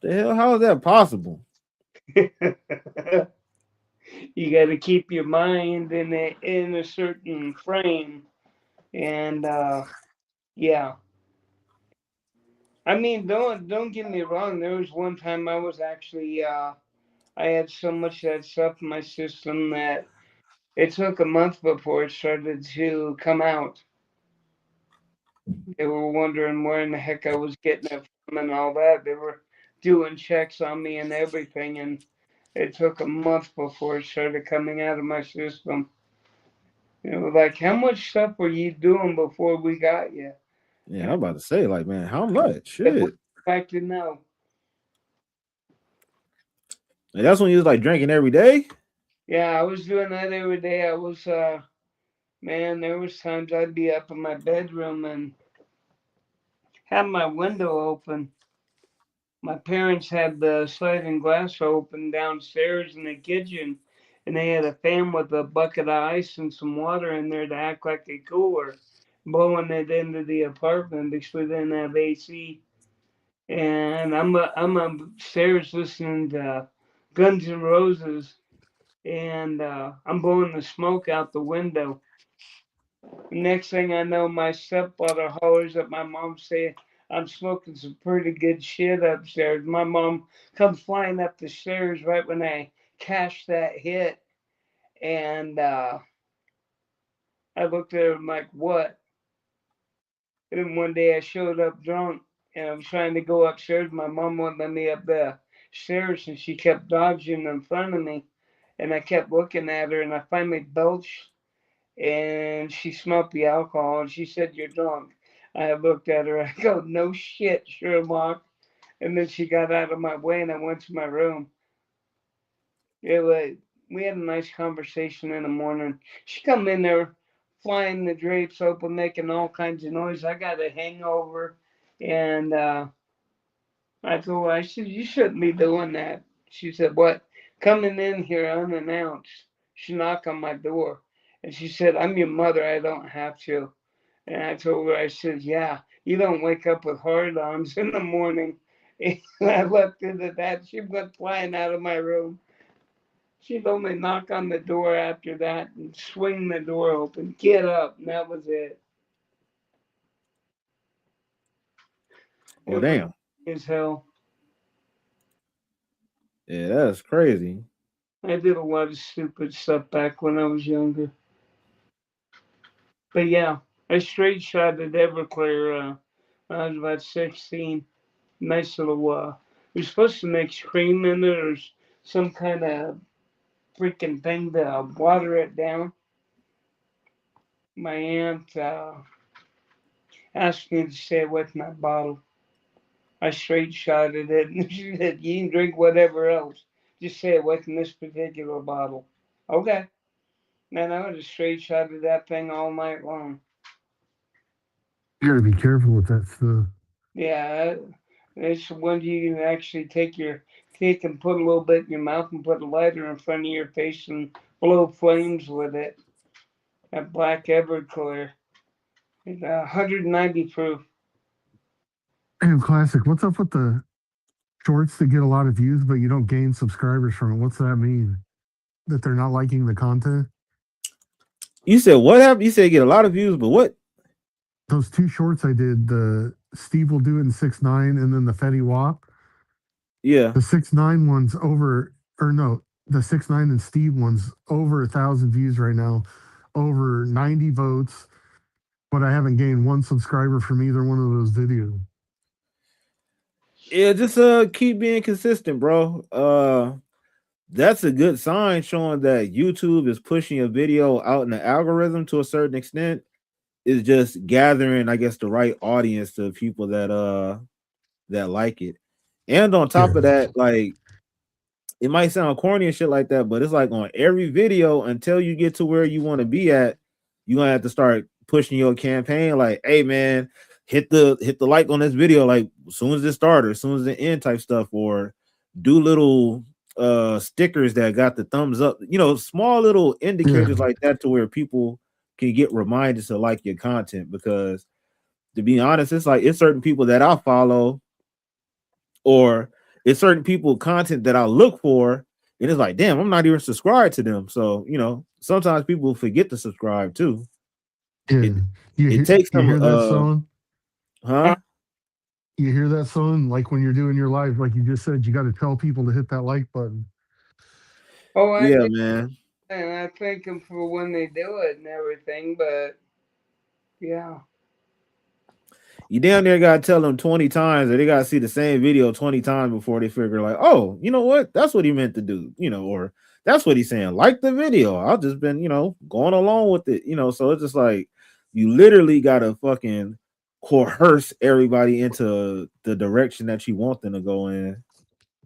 The hell, how is that possible? You got to keep your mind in a certain frame, and yeah. I mean, don't get me wrong. There was one time I was actually I had so much of that stuff in my system that it took a month before it started to come out. They were wondering where in the heck I was getting it from and all that. They were doing checks on me and everything, and it took a month before it started coming out of my system. You know, like how much stuff were you doing before we got you? Yeah, And I'm about to say, like, man, how much? it was Shit. back to no. And that's when you was like drinking every day? Yeah, I was doing that every day. I was man, there was times I'd be up in my bedroom and have my window open. My parents had the sliding glass open downstairs in the kitchen, and they had a fan with a bucket of ice and some water in there to act like a cooler, blowing it into the apartment because we didn't have AC. and I'm upstairs listening to Guns N' Roses, and I'm blowing the smoke out the window. Next thing I know, my stepfather hollers at my mom saying I'm smoking some pretty good shit upstairs. My mom comes flying up the stairs right when I cash that hit, and I looked at her and I'm like, what? And then one day I showed up drunk and I was trying to go upstairs. My mom wouldn't let me up the stairs and she kept dodging in front of me. And I kept looking at her and I finally belched and she smelled the alcohol and she said, you're drunk. I looked at her. I go, no shit, Sherlock. And then she got out of my way and I went to my room. It was, we had a nice conversation in the morning. She come in there flying the drapes open, making all kinds of noise. I got a hangover, and I told her, I said, you shouldn't be doing that. She said, what? Coming in here unannounced. She knocked on my door, and she said, I'm your mother. I don't have to. And I told her, I said, yeah, you don't wake up with hard arms in the morning. And I left it at that. She went flying out of my room. She'd only knock on the door after that and swing the door open, get up, and that was it. It Well, was damn. as hell. Yeah, that's crazy. I did a lot of stupid stuff back when I was younger. But yeah, I straight shot at Everclear when I was about 16. Nice little, we are supposed to mix cream in it or some kind of freaking thing to water it down. My aunt asked me to stay away from that bottle. I straight shot at it and she said, you can drink whatever else. Just stay away from this particular bottle. Okay. Man, I would have straight shot at that thing all night long. You gotta be careful with that stuff. Yeah, it's when you can actually take your pick and put a little bit in your mouth and put a lighter in front of your face and blow flames with it. That black Everclear. It's 190 proof. Hey, Classic, what's up with the shorts that get a lot of views, but you don't gain subscribers from it? What's that mean? That they're not liking the content? You said what happened? You said you get a lot of views, but what? Those two shorts I did, the Steve will do it in 6ix9ine and then the Fetty Wap. Yeah. The 6ix9ine one's over, or no, the 6ix9ine and Steve one's over 1,000 views right now, over 90 votes, but I haven't gained one subscriber from either one of those videos. Yeah, just keep being consistent, bro. That's a good sign showing that YouTube is pushing a video out in the algorithm to a certain extent. Is just gathering, I guess, the right audience to people that like it. And on top of Yeah. that, like it might sound corny and shit like that, but it's like on every video until you get to where you want to be at, you're gonna have to start pushing your campaign like, hey man, hit the like on this video, like as soon as it starts, or as soon as it end type stuff, or do little stickers that got the thumbs up, small little Yeah. indicators like that to where people can get reminded to like your content. Because to be honest, it's like it's certain people that I follow, or it's certain people content that I look for, and it's like, damn, I'm not even subscribed to them. So sometimes people forget to subscribe too. Yeah. It You it hear, takes you them, hear that song? huh? You hear that song? Like when you're doing your live, like you just said, you got to tell people to hit that like button. Oh, I Yeah, did, man. and I thank them for when they do it and everything, but yeah. You damn near gotta tell them 20 times, or they gotta see the same video 20 times before they figure like, oh, you know what? That's what he meant to do, or that's what he's saying. Like the video. I've just been, going along with it, so it's just like you literally gotta fucking coerce everybody into the direction that you want them to go in.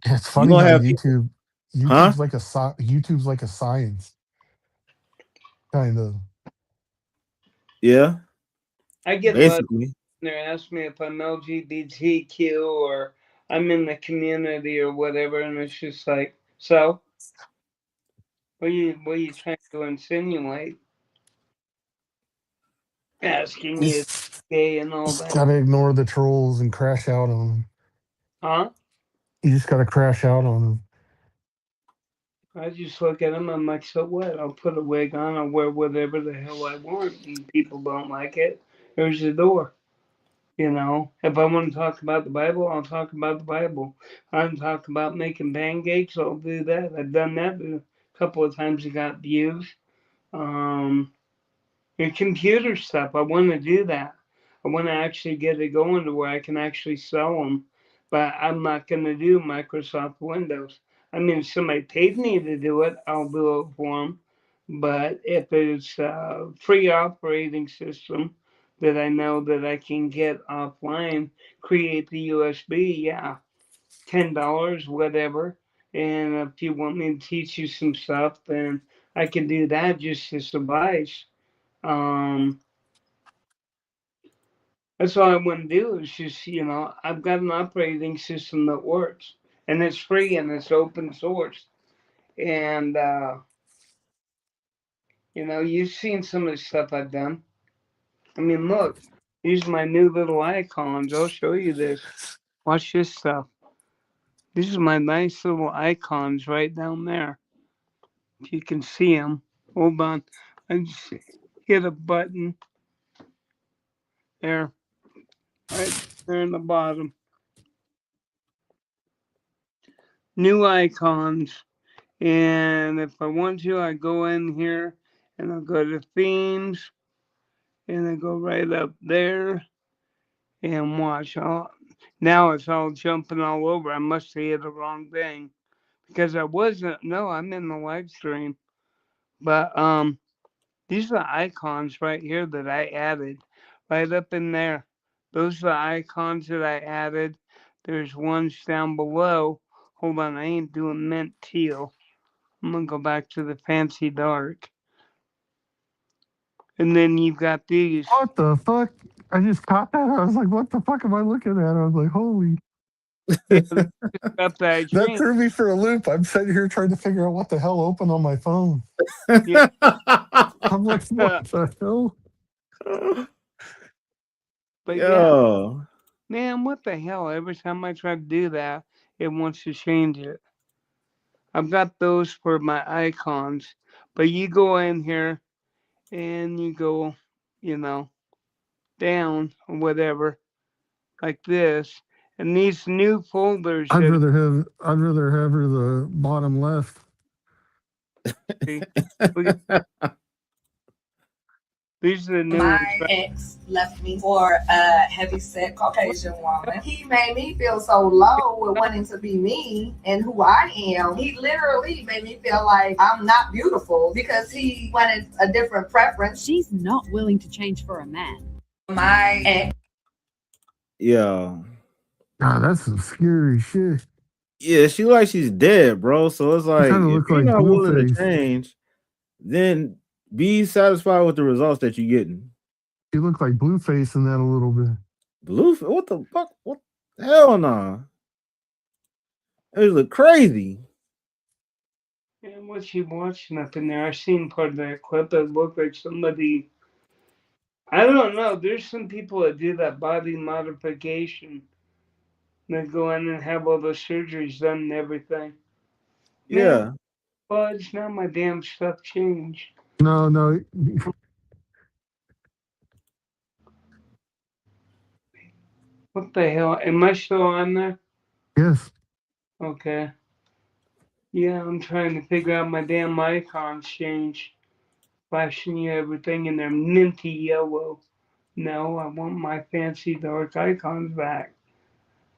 It's You're funny gonna how have people, huh? YouTube's like a science kind of. Yeah, I get a lot of basically. they ask me if I'm LGBTQ or I'm in the community or whatever, and it's just like, so what are you trying to insinuate? Asking you Just, gay and all just that. gotta ignore the trolls and crash out on them. Huh? You just got to crash out on them. I just look at them. I'm like, so what? I'll put a wig on. I'll wear whatever the hell I want. And people don't like it. There's the door. You know, if I want to talk about the Bible, I'll talk about the Bible. I want to talk about making pancakes, I'll do that. I've done that a couple of times. It got views. Um, Your computer stuff, I want to do that. I want to actually get it going to where I can actually sell them. But I'm not going to do Microsoft Windows. I mean, if somebody paid me to do it, I'll do it for them. But if it's a free operating system that I know that I can get offline, create the USB, yeah, $10, whatever. And if you want me to teach you some stuff, then I can do that just to suffice. Um, that's all I want to do is just, I've got an operating system that works and it's free and it's open source. And, you've seen some of the stuff I've done. I mean, look, these are my new little icons. I'll show you this. Watch this stuff. These are my nice little icons right down there. If you can see them, hold on. I just hit a button there, right there in the bottom. New icons. And if I want to, I go in here and I'll go to themes and I go right up there and watch. Now it's all jumping all over. I must have hit the wrong thing because I wasn't. No, I'm in the live stream. But these are the icons right here that I added right up in there. Those are the icons that I added. There's ones down below. Hold on, I ain't doing mint teal. I'm gonna go back to the fancy dark. And then you've got these. What the fuck? I just caught that. I was like, what the fuck am I looking at? I was like, holy. Yeah, that's the stuff that I That changed. threw me for a loop. I'm sitting here trying to figure out what the hell opened on my phone. Yeah. I'm like, what the hell? But yeah, Yo. man, what the hell? Every time I try to do that, it wants to change it. I've got those for my icons. But you go in here and you go, you know, down or whatever, like this. And these new folders that I'd rather have her the bottom left. see, look at these are the new ones. My ex left me for a heavyset Caucasian woman. He made me feel so low with wanting to be me and who I am. He literally made me feel like I'm not beautiful because he wanted a different preference. She's not willing to change for a man. My ex. Yo. God, that's some scary shit. Yeah, she like she's dead, bro. So it's She like kind of if looks you're like not willing to Blueface. change, then be satisfied with the results that you're getting. She looked like Blueface in that a little bit. Blue, what the fuck? What? Hell nah. It look crazy. And what's she watching up in there? I seen part of that clip. It looked like somebody. I don't know. There's some people that do that body modification. They go in and have all those surgeries done and everything. Man, Yeah. fudge, now my damn stuff changed. No. What the hell? Am I still on there? Yes. Okay. Yeah, I'm trying to figure out my damn icons changed. Flashing you everything in their minty yellow. No, I want my fancy dark icons back.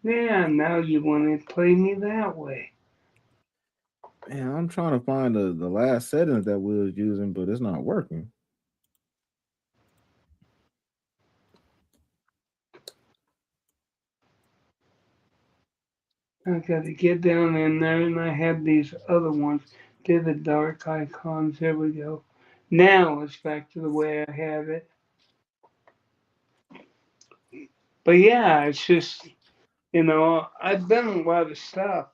Yeah, now you want to play me that way. Man, I'm trying to find the last settings that we was using, but it's not working. I gotta get down in there, and I have these other ones. They're the dark icons. There we go. Now it's back to the way I have it. But yeah, it's just, I've done a lot of stuff,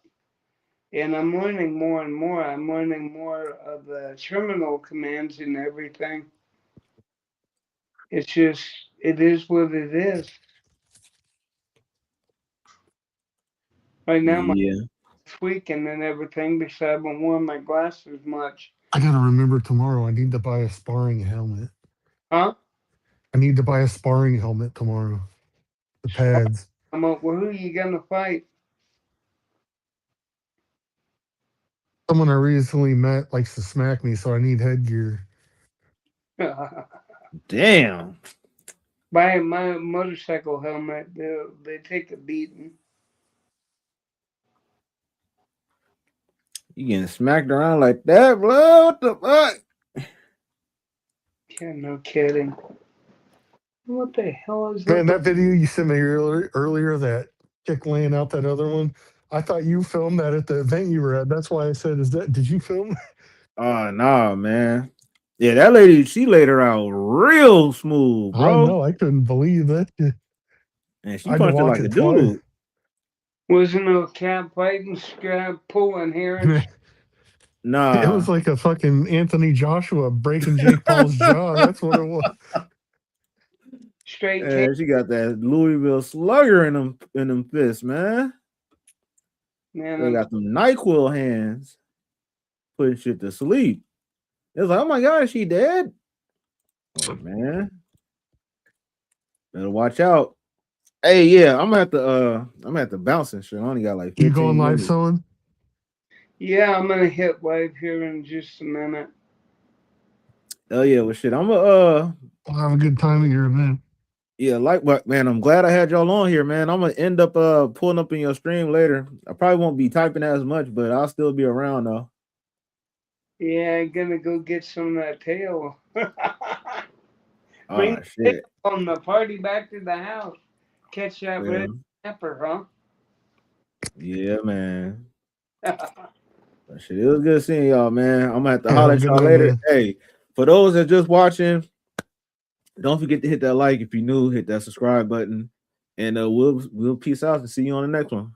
and I'm learning more and more. I'm learning more of the terminal commands and everything. It's just, it is what it is. Right now, my Yeah. tweaking and everything because I haven't worn my glasses much. I gotta remember tomorrow. I need to buy a sparring helmet. Huh? I need to buy a sparring helmet tomorrow. The pads. I'm like, well, who are you gonna fight? Someone I recently met likes to smack me, so I need headgear. Damn. Buy my motorcycle helmet. They take a beating. You getting smacked around like that, bro? What the fuck? Yeah, no kidding. What the hell is Man, up? that video you sent me earlier, that chick laying out that other one, I thought you filmed that at the event you were at. That's why I said, did you film? Oh nah, man. Yeah, that lady, she laid her out real smooth, I bro. know. I couldn't believe that. And she I had to punched it watch like a it twice. dude. Wasn't no cat fighting, scrap, pulling hair and Man, it Nah. was like a fucking Anthony Joshua breaking Jake Paul's jaw. That's what it was. straight Yeah, kick. she got that Louisville slugger in them fists, man. Man, They got them NyQuil hands, putting shit to sleep. It's like, oh my god, is she dead? Oh man, better watch out. Hey, yeah, I'm gonna have to bounce and shit. I only got like You going 15 live, minutes. someone? yeah, I'm gonna hit live here in just a minute. Oh yeah, well shit. I'm I'll have a good time at your event. yeah, like but man, I'm glad I had y'all on here, man. I'm gonna end up pulling up in your stream later. I probably won't be typing as much, but I'll still be around though. Yeah, I'm gonna go get some of that tail. Oh Bring the tail shit. from the party back to the house. Catch that Yeah, red snapper, yeah, man. But shit, it was good seeing y'all, man. I'm gonna have to Hey, holler have a at good y'all night, later. man. Hey, for those that just watching, don't forget to hit that like if you're new, hit that subscribe button, and we'll peace out and see you on the next one.